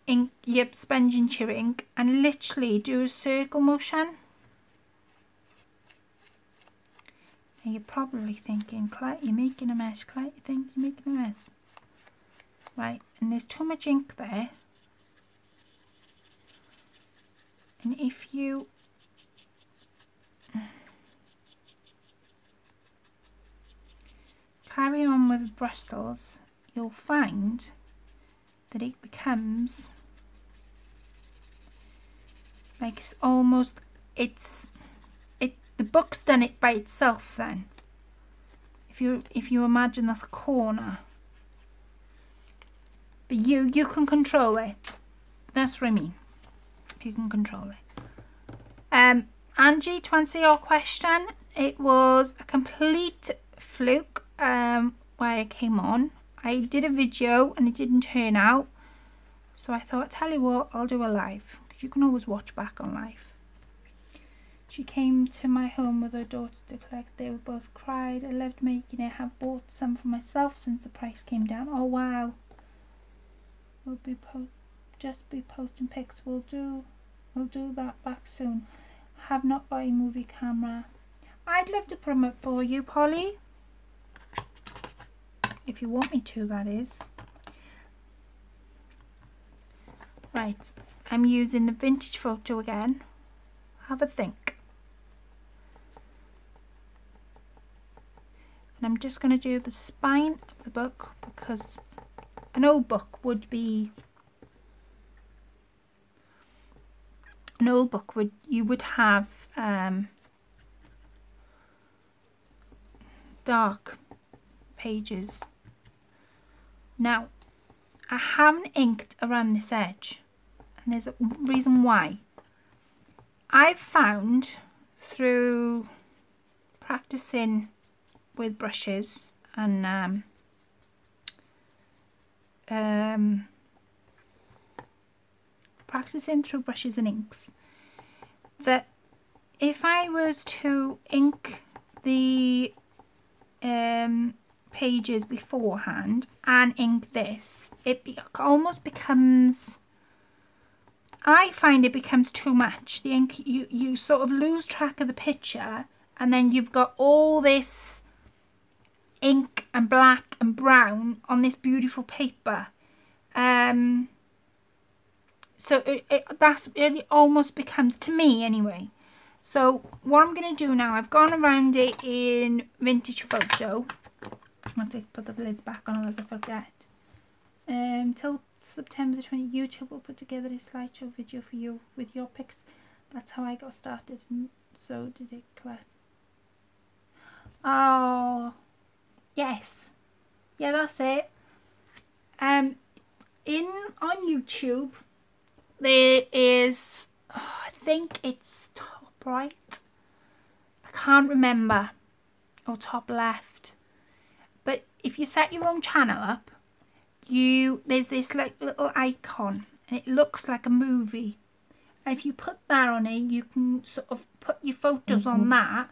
ink, your sponge into your ink, and literally do a circle motion. And you're probably thinking, Claire, you're making a mess. Claire, you think you're making a mess. Right, and there's too much ink there. And if you carry on with bristles, you'll find that it becomes like it's almost, the book's done it by itself then. If you imagine that's a corner, but you can control it. That's what I mean. You can control it. Angie, to answer your question, it was a complete fluke why I came on. I did a video and it didn't turn out. So I thought, tell you what, I'll do a live. Because you can always watch back on live. She came to my home with her daughter to collect. They were both cried. I loved making it. Have bought some for myself since the price came down. Oh wow. We'll be posting pics. We'll do that back soon. Have not got a movie camera. I'd love to put them up for you, Polly. If you want me to, that is. Right, I'm using the vintage photo again. Have a think. And I'm just going to do the spine of the book because an old book would be... An old book you would have dark pages. Now, I haven't inked around this edge. And there's a reason why. I've found through practicing with brushes and practicing through brushes and inks that if I was to ink the pages beforehand and ink this, it almost becomes... I find it becomes too much. The ink, you sort of lose track of the picture, and then you've got all this ink and black and brown on this beautiful paper. So it almost becomes, to me anyway. So what I'm going to do now, I've gone around it in vintage photo. I'm going to put the lids back on, otherwise I forget. Till September the 20th, YouTube will put together a slideshow video for you with your pics. That's how I got started, and so did it, Colette. Oh, yes, yeah, that's it. On YouTube there is, I think it's top right. I can't remember, or top left. But if you set your own channel up, there's this like little icon and it looks like a movie, and if you put that on it, you can sort of put your photos on that,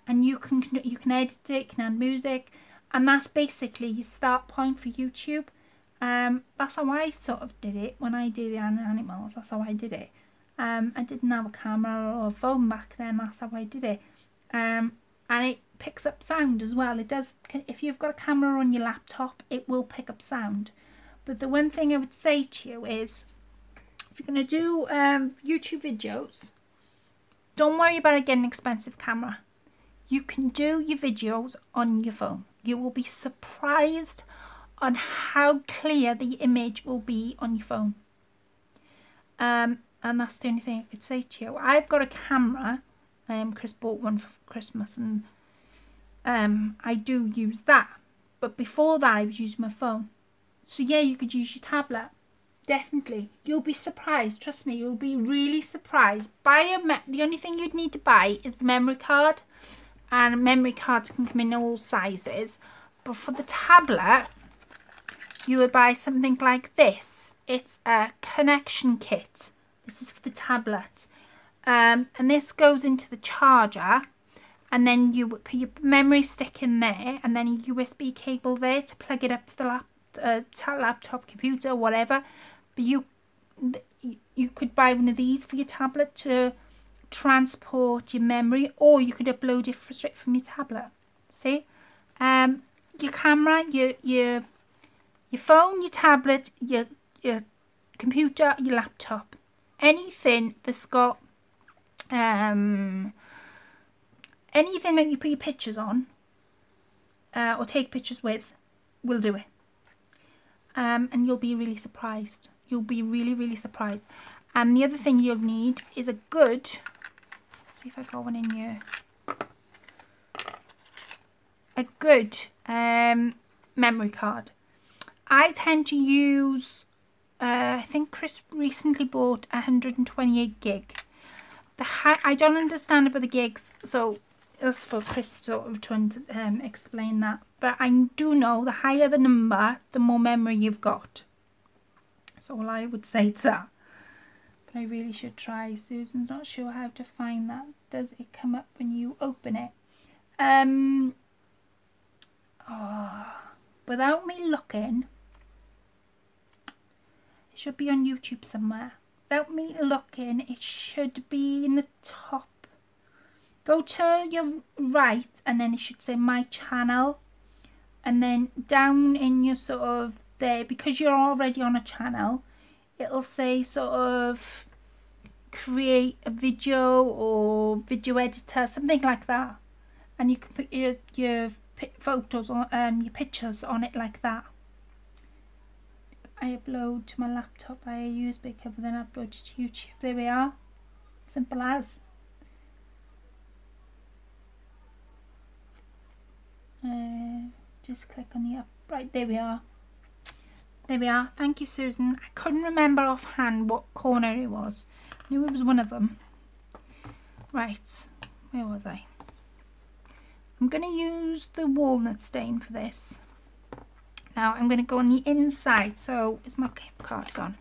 and you can edit it, you can add music, and that's basically your start point for YouTube. That's how I sort of did it when I did animals. That's how I did it. I didn't have a camera or a phone back then. That's how I did it. And it picks up sound as well. It does. If you've got a camera on your laptop, it will pick up sound. But the one thing I would say to you is, if you're going to do YouTube videos, don't worry about getting an expensive camera. You can do your videos on your phone. You will be surprised on how clear the image will be on your phone. And that's the only thing I could say to you. I've got a camera. Chris bought one for Christmas, and I do use that. But before that, I was using my phone. So yeah, you could use your tablet. Definitely. You'll be surprised. Trust me, you'll be really surprised. The only thing you'd need to buy is the memory card. And memory cards can come in all sizes. But for the tablet, you would buy something like this. It's a connection kit. This is for the tablet. And this goes into the charger. And then you put your memory stick in there. And then a USB cable there to plug it up to the laptop, computer, whatever. But you could buy one of these for your tablet to transport your memory, or you could upload it straight from your tablet. See, your camera, your phone, your tablet, your computer, your laptop, anything that's got anything that you put your pictures on or take pictures with will do it. And you'll be really surprised. You'll be really, really surprised. And the other thing you'll need is a good, see if I got one in here, a good memory card. I tend to use, I think Chris recently bought 128 gig. I don't understand about the gigs, so That's for Chris sort of trying to explain that. But I do know the higher the number, the more memory you've got. That's all I would say to that. But I really should try. Susan's not sure how to find that. Does it come up when you open it? Without me looking, it should be on YouTube somewhere. Without me looking, it should be in the top. Go to your right and then it should say my channel, and then down in your sort of there, because you're already on a channel, it'll say sort of create a video or video editor, something like that, and you can put your photos on your pictures on it like that. I upload to my laptop via USB cover, then upload it to YouTube. There we are. Simple as. Just click on the up. Right, there we are. There we are. Thank you, Susan. I couldn't remember offhand what corner it was. I knew it was one of them. Right, where was I? I'm going to use the walnut stain for this. Now I'm going to go on the inside. So is my card gone?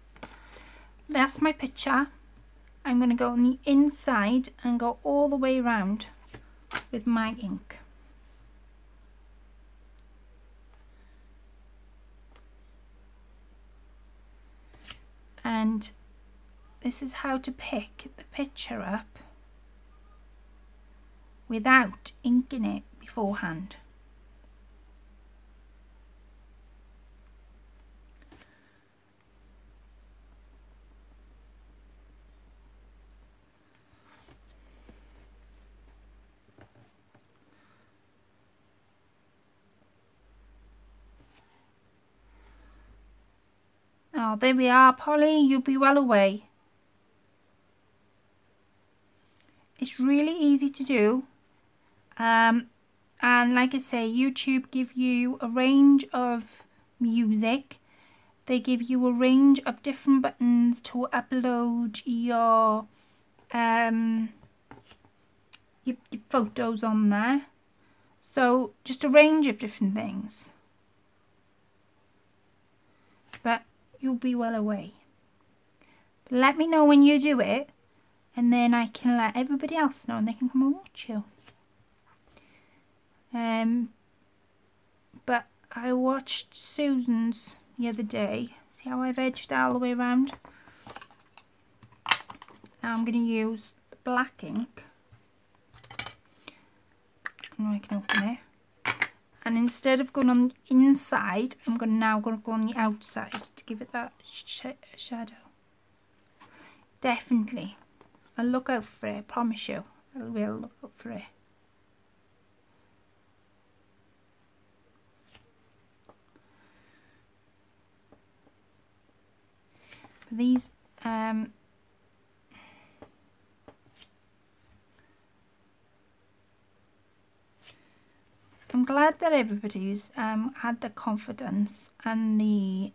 That's my picture. I'm going to go on the inside and go all the way around with my ink. And this is how to pick the picture up without inking it beforehand. Oh, there we are, Polly. You'll be well away. It's really easy to do. And like I say, YouTube give you a range of music. They give you a range of different buttons to upload your photos on there. So just a range of different things. But you'll be well away. But let me know when you do it, and then I can let everybody else know and they can come and watch you. But I watched Susan's the other day. See how I've edged all the way around? Now I'm going to use the black ink. And I can open it. And instead of going on the inside, I'm now going to go on the outside to give it that shadow. Definitely. I'll look out for it, I promise you. I will look out for it. For these, I'm glad that everybody's had the confidence and the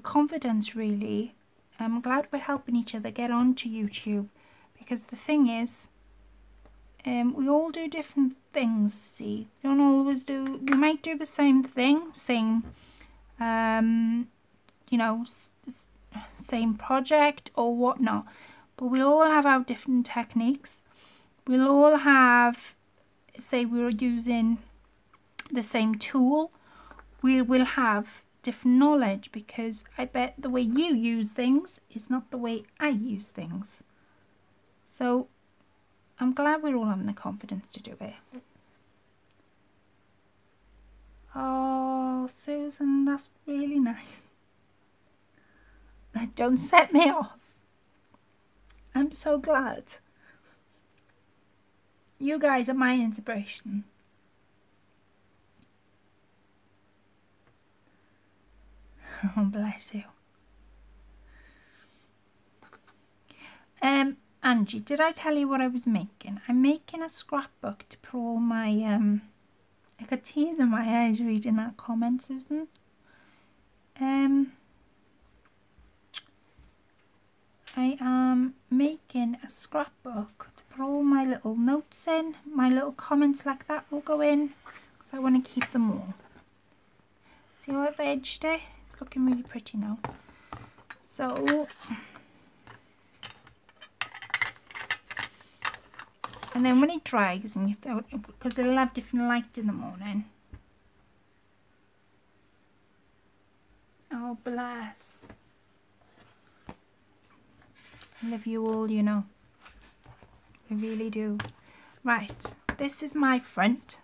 confidence really. I'm glad we're helping each other get onto YouTube, because the thing is, we all do different things. See, we don't always do. We might do the same thing, same, you know, same project or whatnot, but we'll all have our different techniques. We'll all have, say we're using the same tool, we will have different knowledge, because I bet the way you use things is not the way I use things. So I'm glad we're all having the confidence to do it. Oh, Susan, that's really nice. Don't set me off. I'm so glad. You guys are my inspiration. Oh, bless you. Angie, did I tell you what I was making? I'm making a scrapbook to put all my I got tears in my eyes reading that comment, Susan. I am making a scrapbook to put all my little notes in. My little comments like that will go in because I want to keep them all. See how I've edged it? It's looking really pretty now. So, and then when it dries, and you throw it, because it'll have different light in the morning. Oh, bless. I love you all, you know. I really do. Right, this is my front,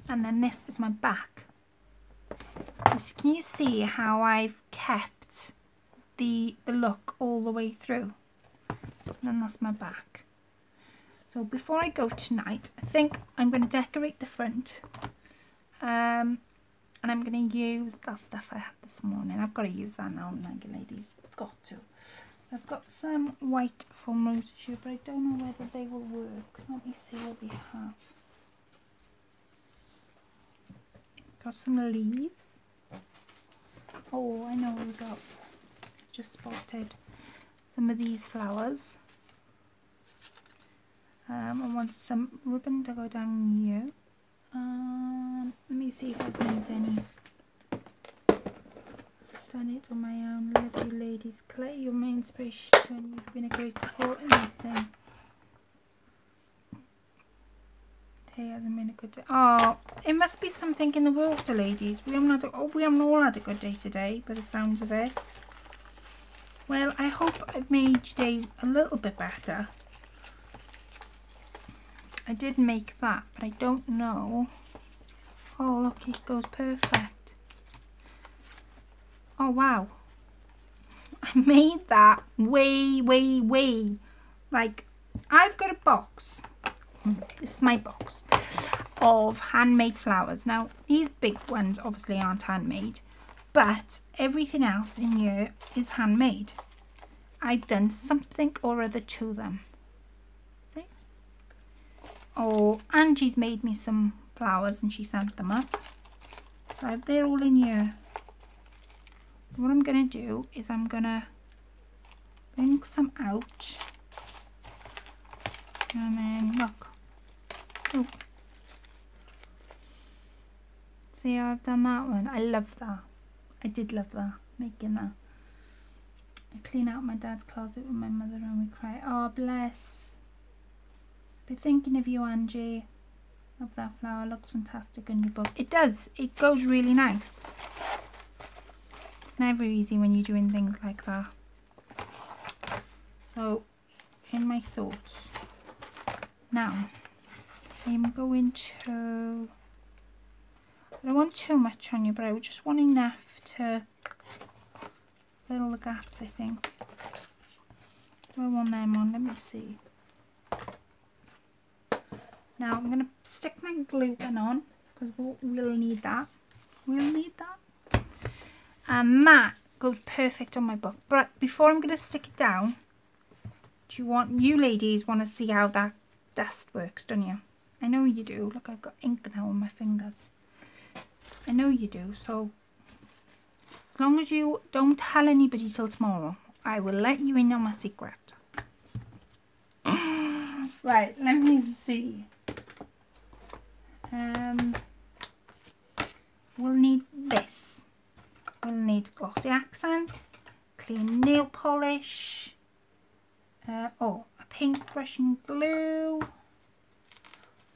and then this is my back. Can you see how I've kept the look all the way through? And then that's my back. So before I go tonight, I think I'm going to decorate the front. And I'm going to use that stuff I had this morning. I've got to use that now, haven't I, ladies? I've got to. So I've got some white foam rose tissue, but I don't know whether they will work. Let me see what we have. Got some leaves. Oh, I know what we got. Just spotted some of these flowers. I want some ribbon to go down here. Let me see if I've made any. Done it on my own. Love you, ladies. Claire, you're my inspiration and you've been a great support in this thing. Today hasn't been a good day. Oh, it must be something in the water, ladies. We haven't all had a good day today, by the sounds of it. Well, I hope I've made your day a little bit better. I did make that, but I don't know. Oh, look, it goes perfect. Oh, wow. I made that way. Like, I've got a box. This is my box of handmade flowers. Now, these big ones obviously aren't handmade, but everything else in here is handmade. I've done something or other to them. See? Oh, Angie's made me some flowers and she sent them up. So they're all in here. What I'm going to do is I'm going to bring some out. And then look. Oh. See how I've done that one? I love that. I did love that, making that. I clean out my dad's closet with my mother and we cry. Oh, bless. Be thinking of you, Angie. Love that flower. Looks fantastic on your book. It does. It goes really nice. It's never easy when you're doing things like that. So, in my thoughts. Now, I'm going to... I don't want too much on you, but I just want enough to fill the gaps, I think. Do I want them on? Let me see. Now I'm going to stick my glue gun on because we'll need that. We'll need that. And that goes perfect on my book. But before I'm going to stick it down, you ladies want to see how that dust works, don't you? I know you do. Look, I've got ink now on my fingers. I know you do. So as long as you don't tell anybody till tomorrow, I will let you in on my secret. Right, let me see. We'll need this. We'll need glossy accent, clean nail polish, a paintbrush and glue.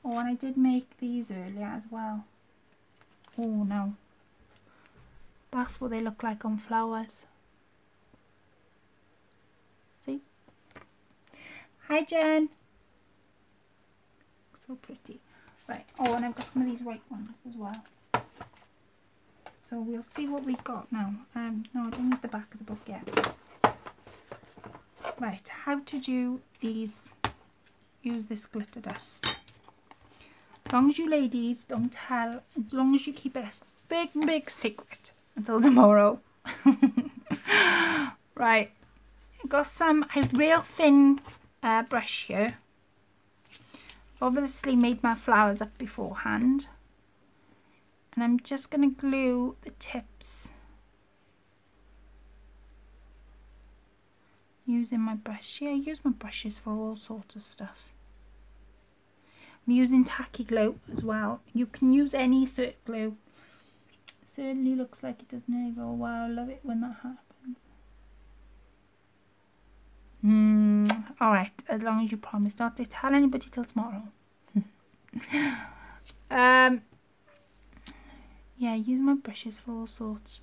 Oh, and I did make these earlier as well. Oh no. That's what they look like on flowers. See? Hi, Jen. So pretty. Right. Oh, and I've got some of these white ones as well. So we'll see what we've got now. No, I don't need the back of the book yet. Right. How to do these. Use this glitter dust. As long as you ladies don't tell, as long as you keep it a big secret until tomorrow. Right. I've got a real thin brush here. Obviously made my flowers up beforehand. And I'm just going to glue the tips using my brush. Yeah, I use my brushes for all sorts of stuff. I'm using tacky glue as well. You can use any sort of glue. Certainly looks like it doesn't really go well. I love it when that happens. Alright, as long as you promise not to tell anybody till tomorrow. Yeah, I use my brushes for all sorts.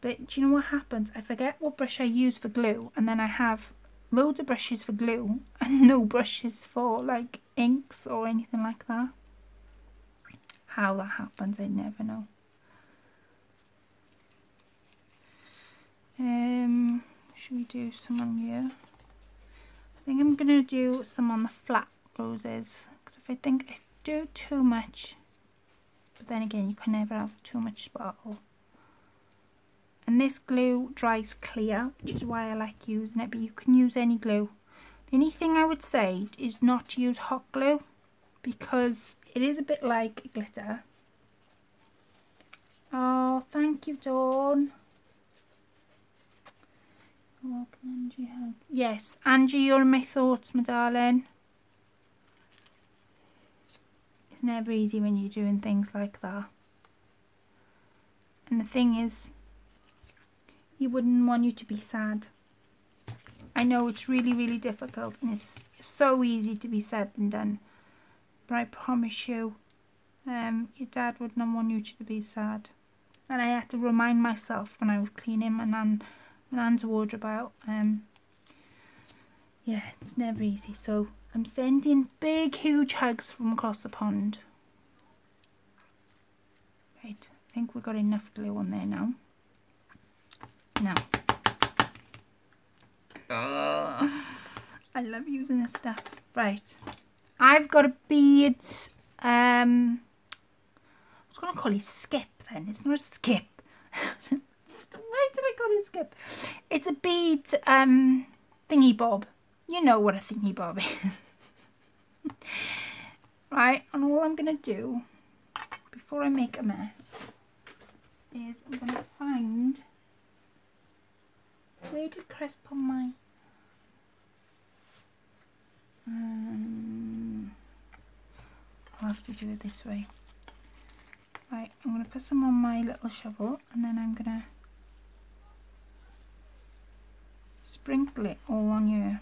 But do you know what happens? I forget what brush I use for glue, and then I have loads of brushes for glue and no brushes for like inks or anything like that. How that happens, I never know. Should we do some on here? I think I'm gonna do some on the flat roses, because if I think I do too much, but then again you can never have too much sparkle. And this glue dries clear, which is why I like using it, but you can use any glue. The only thing I would say is not to use hot glue, because it is a bit like glitter. Oh, thank you, Dawn. Welcome, Angie. Yes, Angie, you're in my thoughts, my darling. It's never easy when you're doing things like that. And the thing is, you wouldn't want you to be sad. I know it's really, really difficult, and it's so easy to be said than done. But I promise you, your dad would not want you to be sad. And I had to remind myself when I was cleaning my nan's wardrobe out. Yeah, it's never easy. So I'm sending big, huge hugs from across the pond. Right, I think we've got enough glue on there now. Now, I love using this stuff. Right, I've got a bead. I was going to call it skip then. It's not a skip. Why did I call it skip? It's a bead thingy bob. You know what a thingy bob is. Right, and all I'm going to do before I make a mess is I'm going to find, where did Chris put my, I'll have to do it this way. Right, I'm going to put some on my little shovel, and then I'm going to sprinkle it all on here.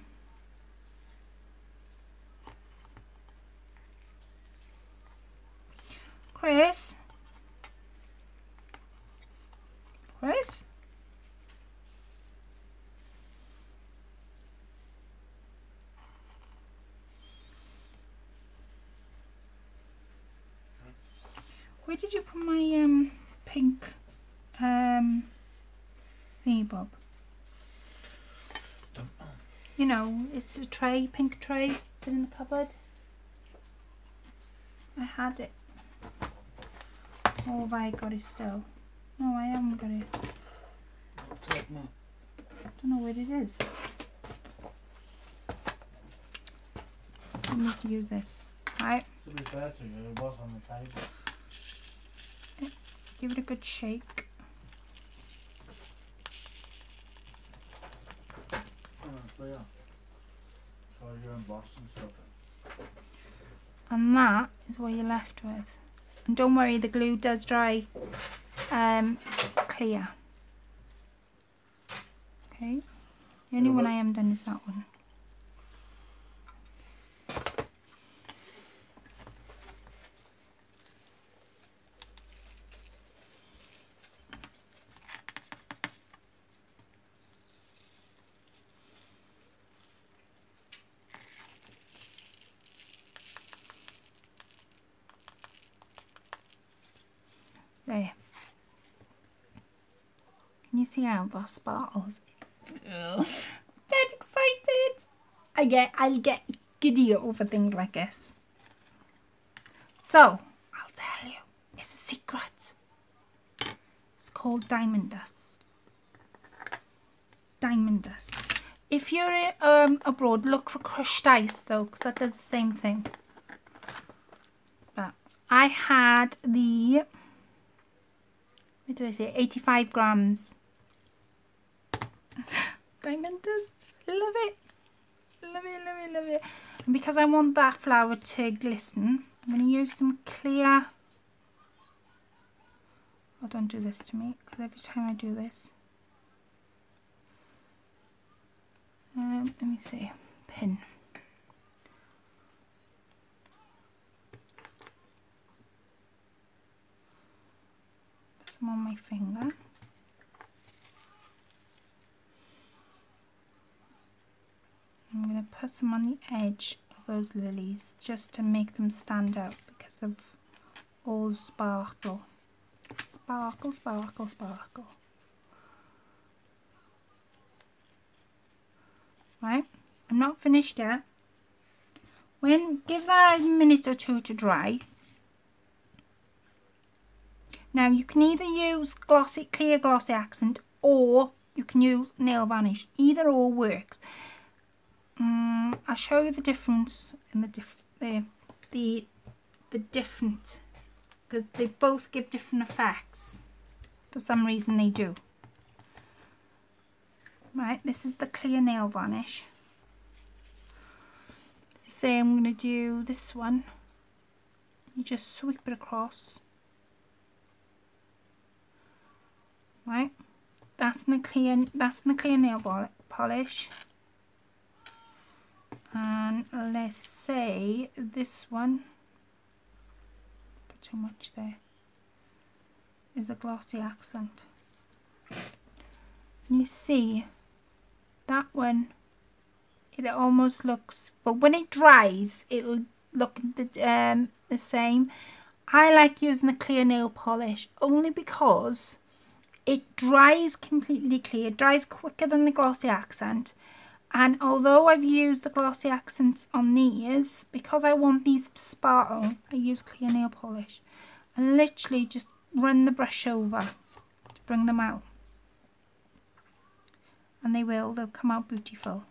Chris? Chris? Where did you put my pink thingy bob? You know, it's a tray, pink tray. Is it in the cupboard? I had it. Or have I got it still? No, I haven't got it. I don't know where it is. I need to use this. Right. To be fair to you, it was on the table. Give it a good shake. Clear. So you're embossing stuff. And that is what you're left with. And don't worry, the glue does dry clear. Okay. The only one I am done is that one. There. Can you see how that sparkles? Dead excited. I'll get giddy over things like this. So I'll tell you, it's a secret. It's called diamond dust. Diamond dust. If you're abroad, look for crushed ice though, because that does the same thing. But I had the, what did I say, 85 grams diamond dust. Love it. Love it, love it, love it. And because I want that flower to glisten, I'm going to use some clear... Oh, don't do this to me, because every time I do this... let me see. Pin. Put some on my finger. I'm going to put some on the edge of those lilies just to make them stand out because of all the sparkle. Sparkle, sparkle, sparkle. Right, I'm not finished yet. Give that a minute or two to dry. Now you can either use clear glossy accent, or you can use nail varnish. Either or works. I'll show you the difference in the different, because they both give different effects. For some reason they do. Right, this is the clear nail varnish. So say I'm going to do this one. You just sweep it across. Right, that's in the clear nail polish. And let's say this one, put too much there, is a glossy accent. And you see that one, it almost looks, but when it dries it'll look the same. I like using the clear nail polish only because it dries completely clear, it dries quicker than the glossy accent. And although I've used the glossy accents on these, because I want these to sparkle, I use clear nail polish and literally just run the brush over to bring them out. And they'll come out beautiful.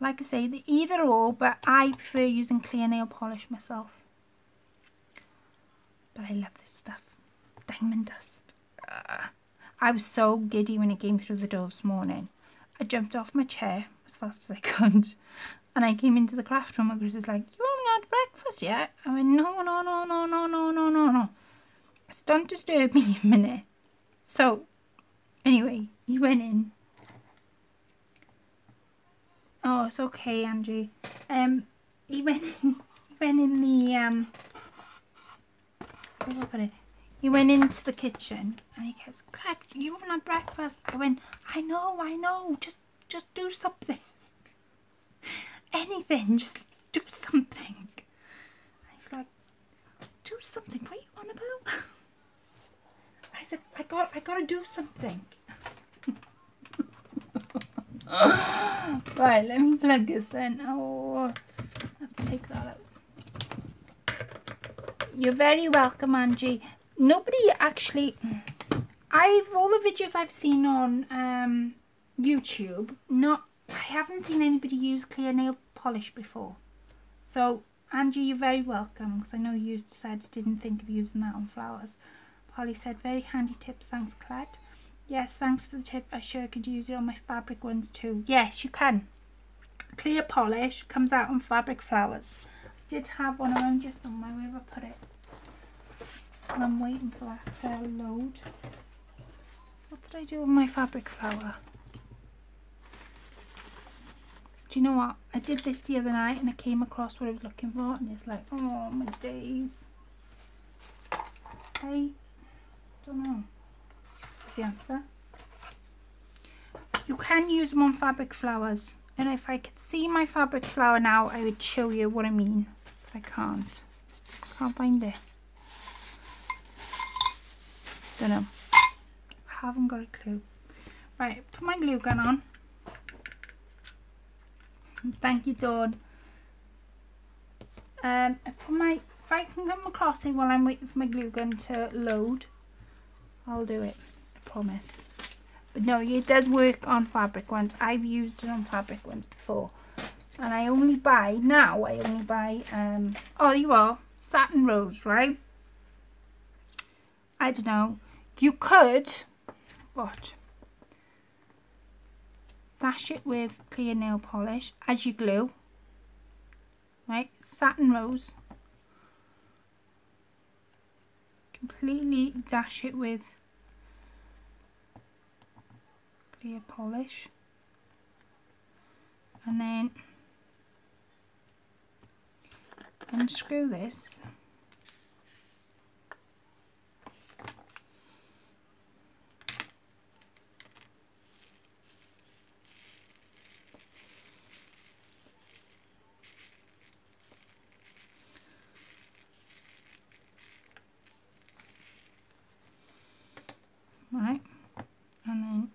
Like I say, they're either or, but I prefer using clear nail polish myself. But I love this stuff. Diamond dust. I was so giddy when it came through the door this morning. I jumped off my chair as fast as I could and I came into the craft room and Chris is like, "You haven't had breakfast yet?" I went, no. I said, "Don't disturb me a minute." So anyway, he went in. Oh, it's okay, Angie. He went in the where did I put it? He went into the kitchen and he goes, "Claire, you haven't had breakfast." I went, I know, just do something. Anything, just do something. And he's like, "Do something? What are you on about?" I said, I gotta do something. Right, let me plug this in. Oh, I have to take that out. You're very welcome, Angie. Nobody actually, all the videos I've seen on YouTube, I haven't seen anybody use clear nail polish before. So Angie, you're very welcome, because I know you said you didn't think of using that on flowers. Polly said, "Very handy tips, thanks Claire." Yes, thanks for the tip. I sure could use it on my fabric ones too. Yes, you can. Clear polish comes out on fabric flowers. I did have one around just somewhere. Where have I put it? And I'm waiting for that to load. What did I do with my fabric flower? Do you know what? I did this the other night and I came across what I was looking for and it's like, oh my days. I don't know. That's the answer. You can use them on fabric flowers. And if I could see my fabric flower now, I would show you what I mean. But I can't. Can't find it. Don't know. I haven't got a clue. Right, put my glue gun on. Thank you, Dawn. If I can come across it while I'm waiting for my glue gun to load, I'll do it. I promise. But no, it does work on fabric ones. I've used it on fabric ones before. And I only buy, oh, you are, satin rose, right? I don't know. You could, what? dash it with clear nail polish as you glue, right? Satin rose, completely dash it with clear polish, and then unscrew this. Right, and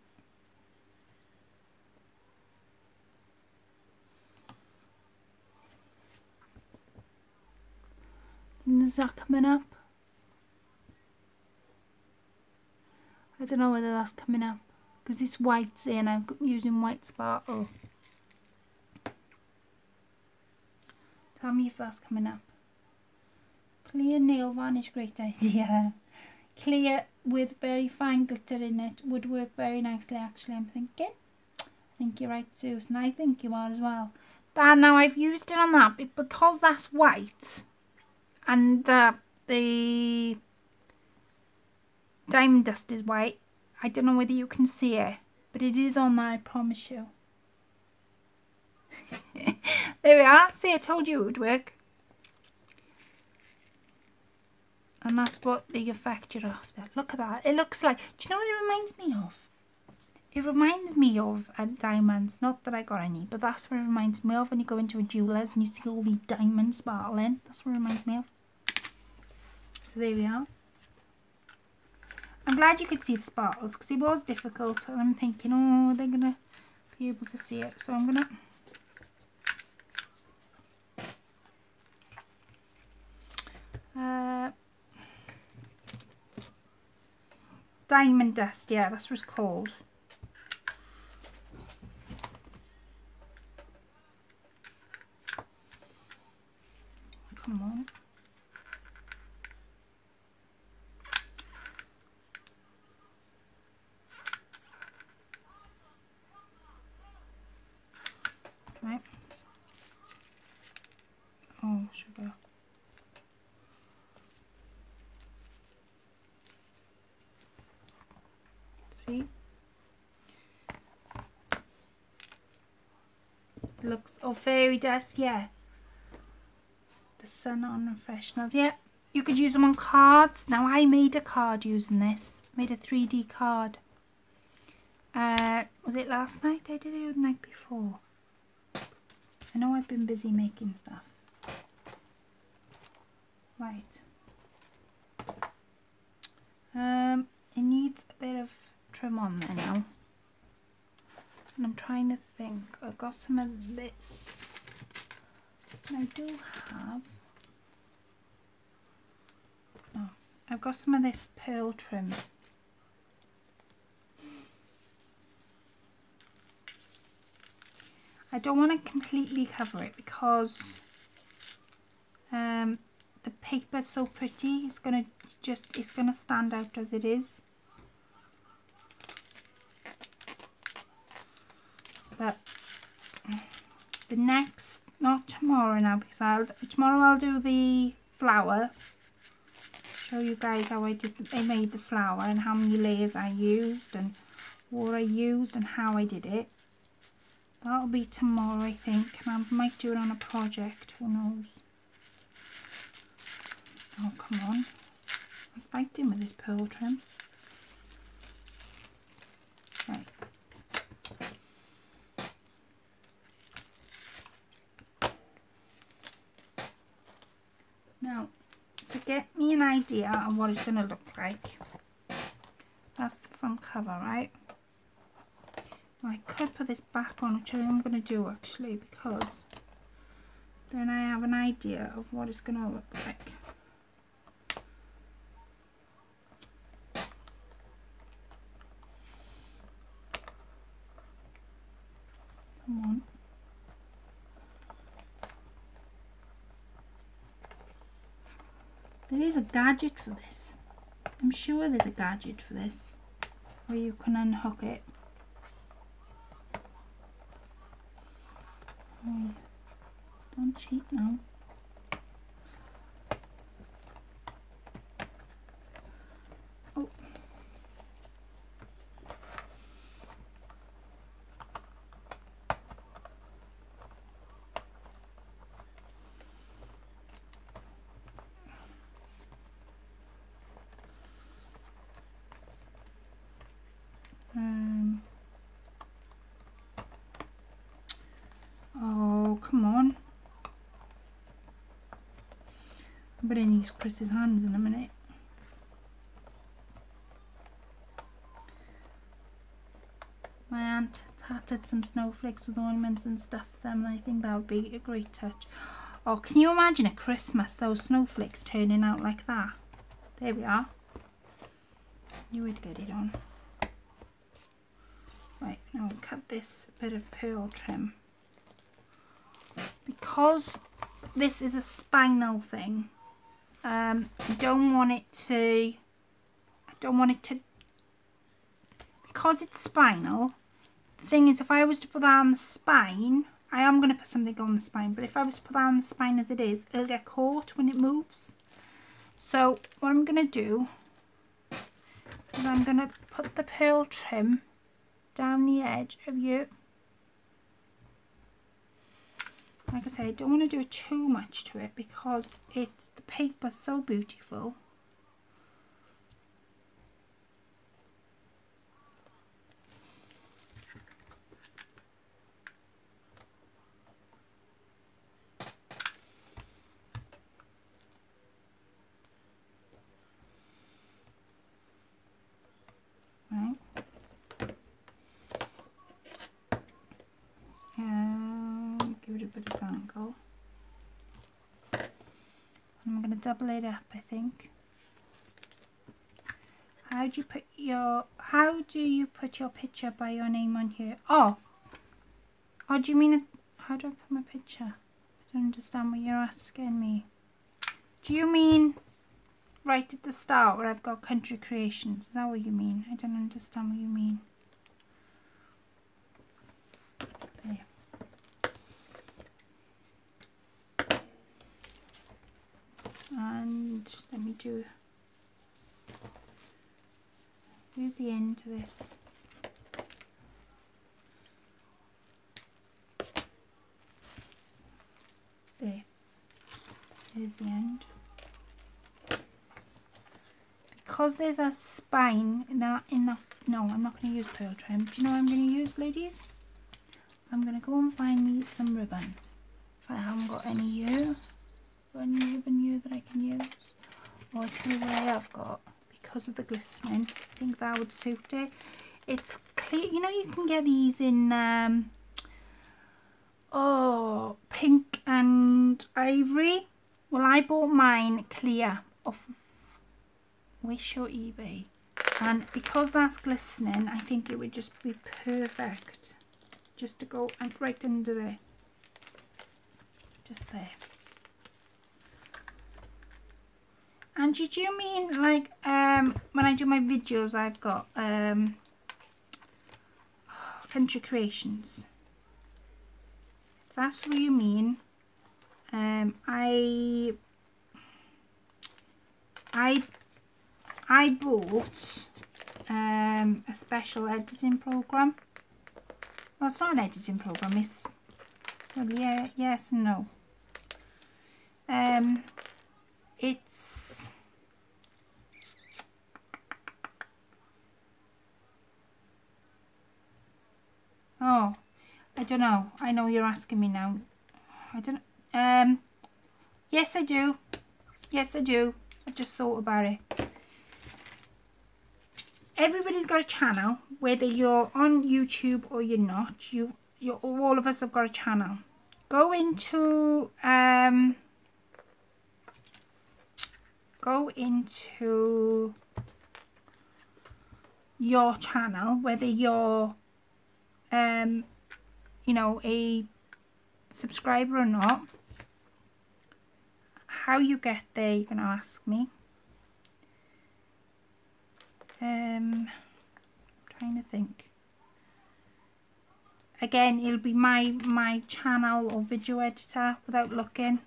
then is that coming up? I don't know whether that's coming up because it's white and I'm using white sparkle. Tell me if that's coming up. Clear nail varnish, great idea. Clear with very fine glitter in it would work very nicely actually, I'm thinking. I think you're right, Susan. I think you are as well. And now I've used it on that because that's white and the diamond dust is white. I don't know whether you can see it, but it is on there, I promise you. There we are. See, I told you it would work. And that's what the effect you're after. Look at that. It looks like, do you know what it reminds me of? It reminds me of diamonds. Not that I got any, but that's what it reminds me of when you go into a jeweller's and you see all these diamonds sparkling. That's what it reminds me of. So there we are. I'm glad you could see the sparkles because it was difficult. And I'm thinking, oh, they're going to be able to see it. So I'm going to... diamond dust, yeah, that's what it's called. Come on. Right. Oh, sugar. See? Looks, oh, fairy dust, yeah. The sun on fresheners, yeah. You could use them on cards. Now I made a card using this. Made a 3D card. Was it last night I did it or the night before? I know I've been busy making stuff. Right. It needs a bit of trim on there now. And I'm trying to think. I've got some of this. And I do have... Oh, I've got some of this pearl trim. I don't want to completely cover it because the paper's so pretty. It's gonna stand out as it is. But the next, not tomorrow now, because tomorrow I'll do the flower. Show you guys how I made the flower and how many layers I used and what I used and how I did it. That'll be tomorrow, I think, and I might do it on a project, who knows. Oh, come on. I'm fighting with this pearl trim. Right. Now, to get me an idea of what it's going to look like, that's the front cover, right? I could put this back on, which I'm going to do actually, because then I have an idea of what it's going to look like. Come on. There is a gadget for this. I'm sure there's a gadget for this where you can unhook it. Don't cheat now. Oh. Oh, come on. I'm going to use Chris's hands in a minute. My aunt tatted some snowflakes with ornaments and stuffed them, and I think that would be a great touch. Oh, can you imagine at Christmas those snowflakes turning out like that? There we are. You would get it on. Right, now I'll cut this bit of pearl trim. Because this is a spinal thing, I don't want it to, because it's spinal, the thing is if I was to put that on the spine, I am going to put something on the spine, but if I was to put that on the spine as it is, it'll get caught when it moves. So what I'm going to do is I'm going to put the pearl trim down the edge of you. Like I say, I don't want to do too much to it because it's the paper's so beautiful. Right. Give it a bit of dangle. I'm going to double it up, I think. How do you put your picture by your name on here? Oh, do you mean how do I put my picture? I don't understand what you're asking me. Do you mean right at the start where I've got country creations? Is that what you mean? I don't understand what you mean. There. And let me do, here's the end to this. There. Here's the end. Because there's a spine in that, no, I'm not going to use pearl trim. Do you know what I'm going to use, ladies? I'm going to go and find me some ribbon. If I haven't got any here. Got any ribbon here that I can use? Or through where I've got, because of the glistening, I think that would suit it. It's clear, you know, you can get these in pink and ivory. Well, I bought mine clear off Wish or eBay, and because that's glistening, I think it would just be perfect just to go right under there, just there. And did you mean like when I do my videos I've got country creations? If that's what you mean, I bought a special editing program. Well, it's not an editing program, it's, well, yeah, yes and no. It's, oh, I don't know. I know you're asking me now. I don't, yes I do. Yes I do. I just thought about it. Everybody's got a channel, whether you're on YouTube or you're not. All of us have got a channel. Go into your channel, whether you're you know, a subscriber or not. How you get there, you're gonna ask me. Trying to think. again, it'll be my channel or video editor without looking.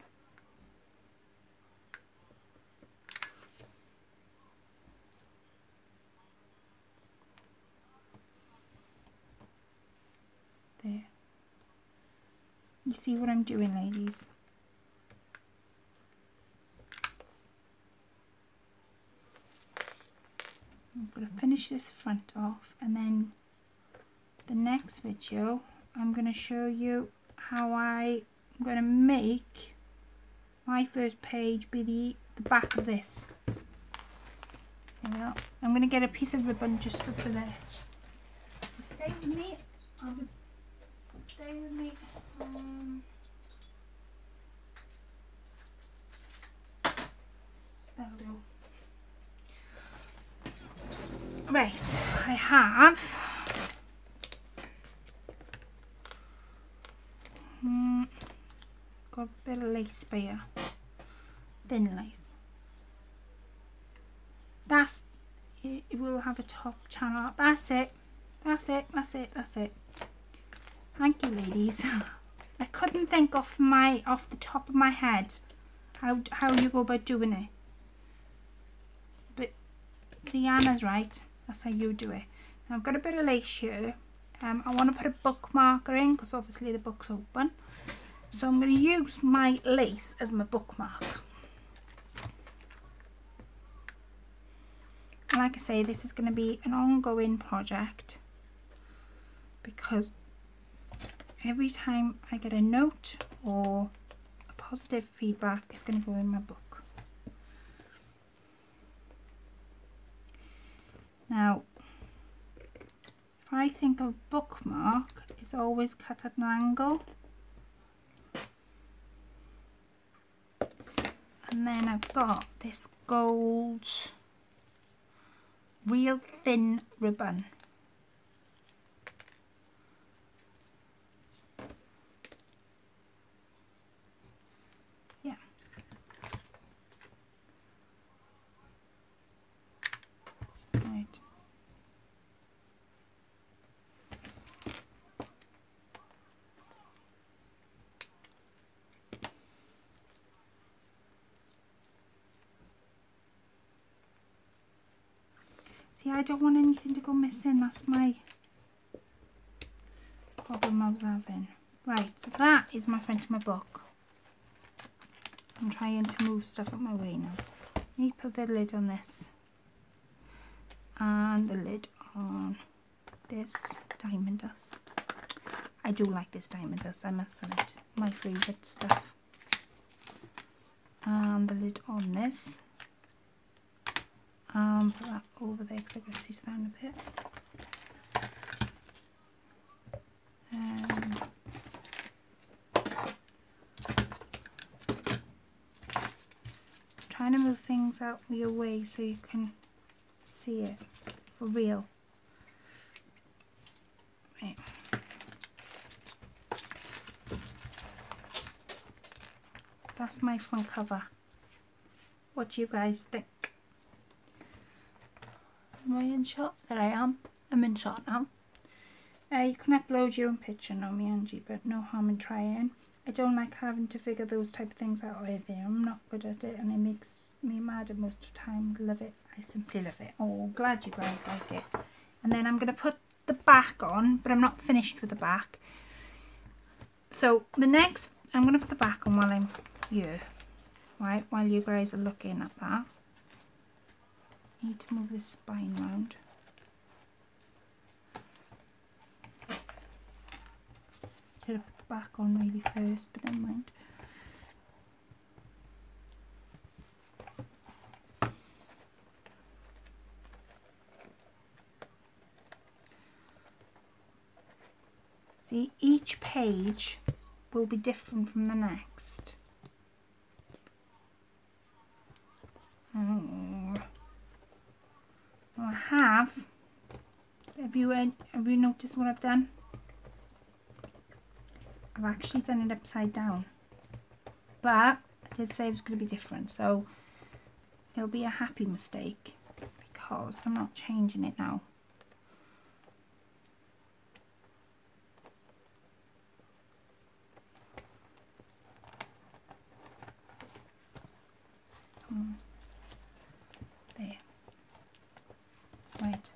There. You see what I'm doing, ladies? I'm going to finish this front off, and then the next video I'm going to show you how I'm going to make my first page be the back of this. There we are. I'm going to get a piece of ribbon just for this. Stay with me. Stay with me. That'll do. Right, I have got a bit of lace by here, thin lace. That's it. Will have a top channel. That's it. That's it. That's it. That's it. Thank you, ladies. I couldn't think off the top of my head how you go about doing it. But Deanna's right. That's how you do it. Now I've got a bit of lace here. I want to put a bookmarker in because obviously the book's open. So I'm going to use my lace as my bookmark. And like I say, this is going to be an ongoing project because every time I get a note or a positive feedback, it's going to go in my book. Now, if I think of bookmark, it's always cut at an angle. And then I've got this gold, real thin ribbon. Yeah. Right. See, I don't want anything to go missing. That's my problem I was having. Right, so that is my front of my book. I'm trying to move stuff out my way now. Let me put the lid on this. And the lid on this diamond dust. I do like this diamond dust, I must admit. My favourite stuff. And the lid on this. Put that over there because I've got to see down a bit. Trying to move things out of your way so you can see it for real. Right. That's my front cover. What do you guys think? Am I in shot? There I am. I'm in shot now. You can upload your own picture, no me Angie, but no harm in trying. I don't like having to figure those type of things out either. I'm not good at it and it makes me mad at most of the time. Love it. I simply love it. Oh, glad you guys like it. And then I'm going to put the back on, but I'm not finished with the back. So the next, I'm going to put the back on while I'm here, right, while you guys are looking at that. Need to move this spine round. Should have put the back on really first, but never mind. See, each page will be different from the next. Oh. I have you noticed what I've done? I've actually done it upside down, but I did say it was going to be different, so it'll be a happy mistake because I'm not changing it now. There. Right.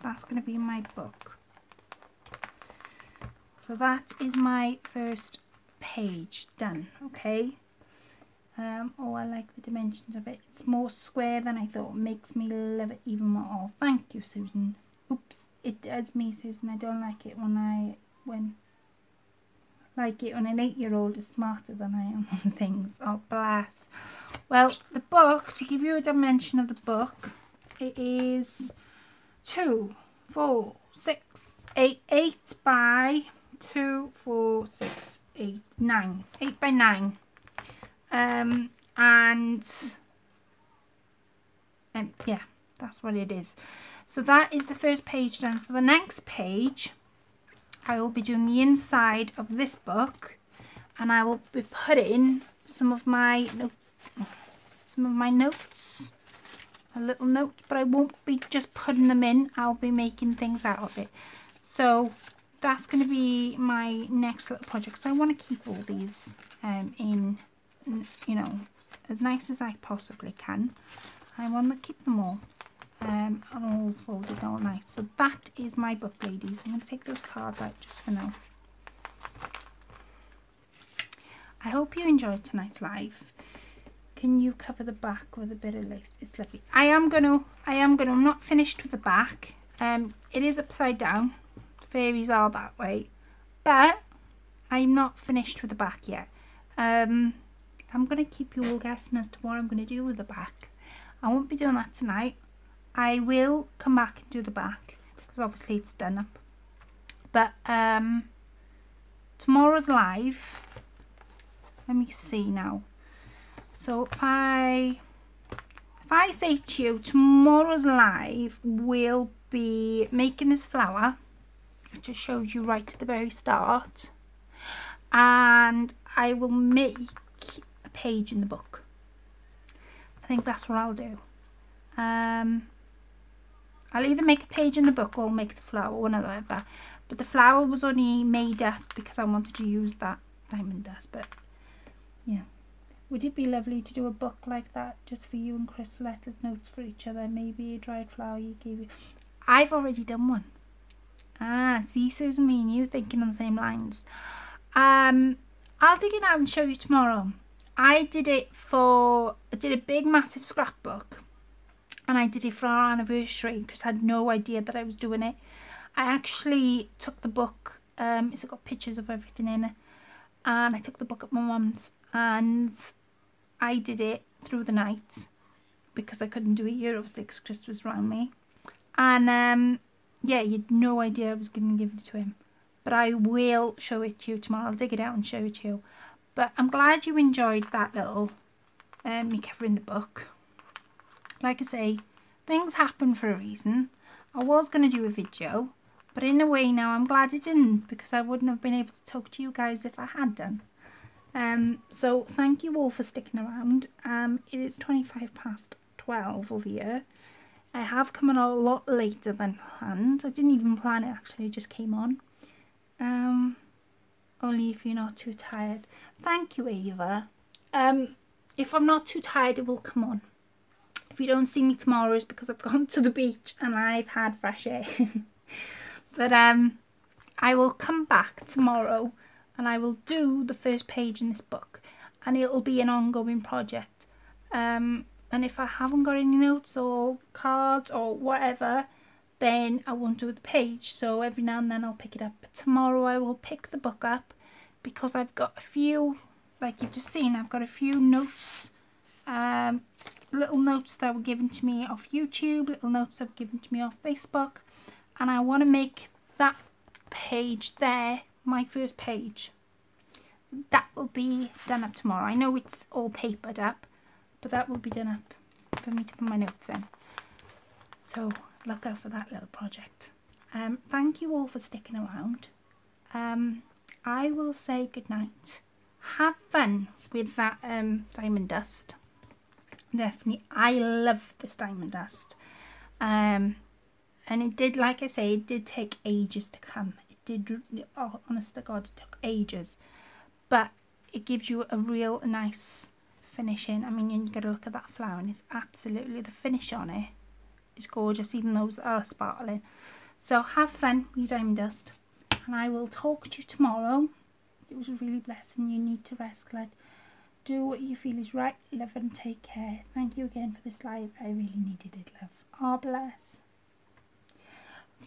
That's going to be my book. So that is my first page done. Okay. Oh, I like the dimensions of it. It's more square than I thought. It makes me love it even more. Oh, thank you, Susan. Oops, it does me, Susan. I don't like it when an 8-year-old is smarter than I am on things. Oh, bless. Well, the book, to give you a dimension of the book, it is 2, 4, 6, 8 by 2, 4, 6, 8, 9. 8 by 9. Yeah, that's what it is. So that is the first page done. So the next page, I will be doing the inside of this book, and I will be putting some of my notes, a little note, but I won't be just putting them in. I'll be making things out of it. So that's going to be my next little project. So I want to keep all these in, you know, as nice as I possibly can. I want to keep them all all folded all nice. So that is my book, ladies. I'm going to take those cards out just for now. I hope you enjoyed tonight's live. Can you cover the back with a bit of lace? It's lovely. I'm not finished with the back. It is upside down. Fairies are that way, but I'm not finished with the back yet. I'm going to keep you all guessing as to what I'm going to do with the back. I won't be doing that tonight. I will come back and do the back because obviously it's done up. But tomorrow's live, let me see now. So if I say to you, tomorrow's live will be making this flower, which I showed you right at the very start, and I will make a page in the book. I think that's what I'll do. I'll either make a page in the book or make the flower, one or the other. But the flower was only made up because I wanted to use that diamond dust. But yeah, would it be lovely to do a book like that just for you and Chris? Letters, notes for each other, maybe a dried flower you gave you. I've already done one. See, Susan, me and you thinking on the same lines. I'll dig it out and show you tomorrow. I did a big massive scrapbook, and I did it for our anniversary because I had no idea that I was doing it. I actually took the book, it's got pictures of everything in it, and I took the book at my mum's and I did it through the night because I couldn't do it here obviously because Chris was around me, and yeah, you had no idea I was giving it to him. But I will show it to you tomorrow. I'll dig it out and show it to you. But I'm glad you enjoyed that little me covering the book. Like I say, things happen for a reason. I was going to do a video, but in a way now I'm glad I didn't, because I wouldn't have been able to talk to you guys if I had done. So thank you all for sticking around. It is 12:25 over here. I have come on a lot later than planned. I didn't even plan it actually, it just came on. Only if you're not too tired. Thank you, Ava. If I'm not too tired, it will come on. If you don't see me tomorrow, it's because I've gone to the beach and I've had fresh air. But I will come back tomorrow and I will do the first page in this book, and it'll be an ongoing project. And if I haven't got any notes or cards or whatever, then I won't do the page. So every now and then I'll pick it up. But tomorrow I will pick the book up because I've got a few, like you've just seen, I've got a few notes, little notes that were given to me off YouTube, little notes that were given to me off Facebook, and I want to make that page there my first page. So that will be done up tomorrow. I know it's all papered up, but that will be done up for me to put my notes in. So look out for that little project. Thank you all for sticking around. I will say good night. Have fun with that diamond dust. Definitely, I love this diamond dust. And it did, like I say, it did take ages to come. It did, oh, honest to God, it took ages. But it gives you a real nice finishing. I mean, you get a look at that flower and it's absolutely, the finish on it is gorgeous, even those are sparkling. So have fun with your diamond dust, and I will talk to you tomorrow. It was really blessing. You need to rest, lad. Do what you feel is right, love, and take care. Thank you again for this live. I really needed it, love. Oh, bless.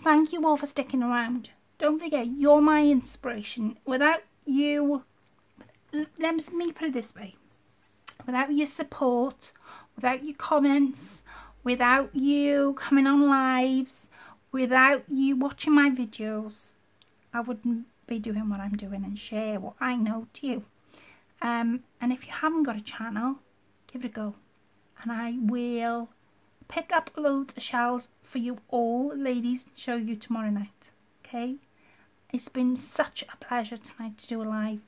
Thank you all for sticking around. Don't forget, you're my inspiration. Without you, let me put it this way. Without your support, without your comments, without you coming on lives, without you watching my videos, I wouldn't be doing what I'm doing and share what I know to you. And if you haven't got a channel, give it a go, and I will pick up loads of shells for you all, ladies, and show you tomorrow night. Okay, it's been such a pleasure tonight to do a live,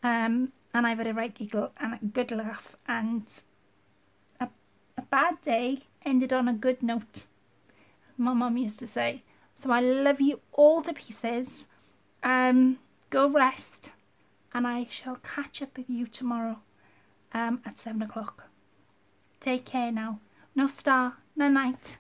and I've had a right giggle and a good laugh, and a bad day ended on a good note, my mum used to say. So I love you all to pieces. Go rest, and I shall catch up with you tomorrow at 7 o'clock. Take care now. No star, no night.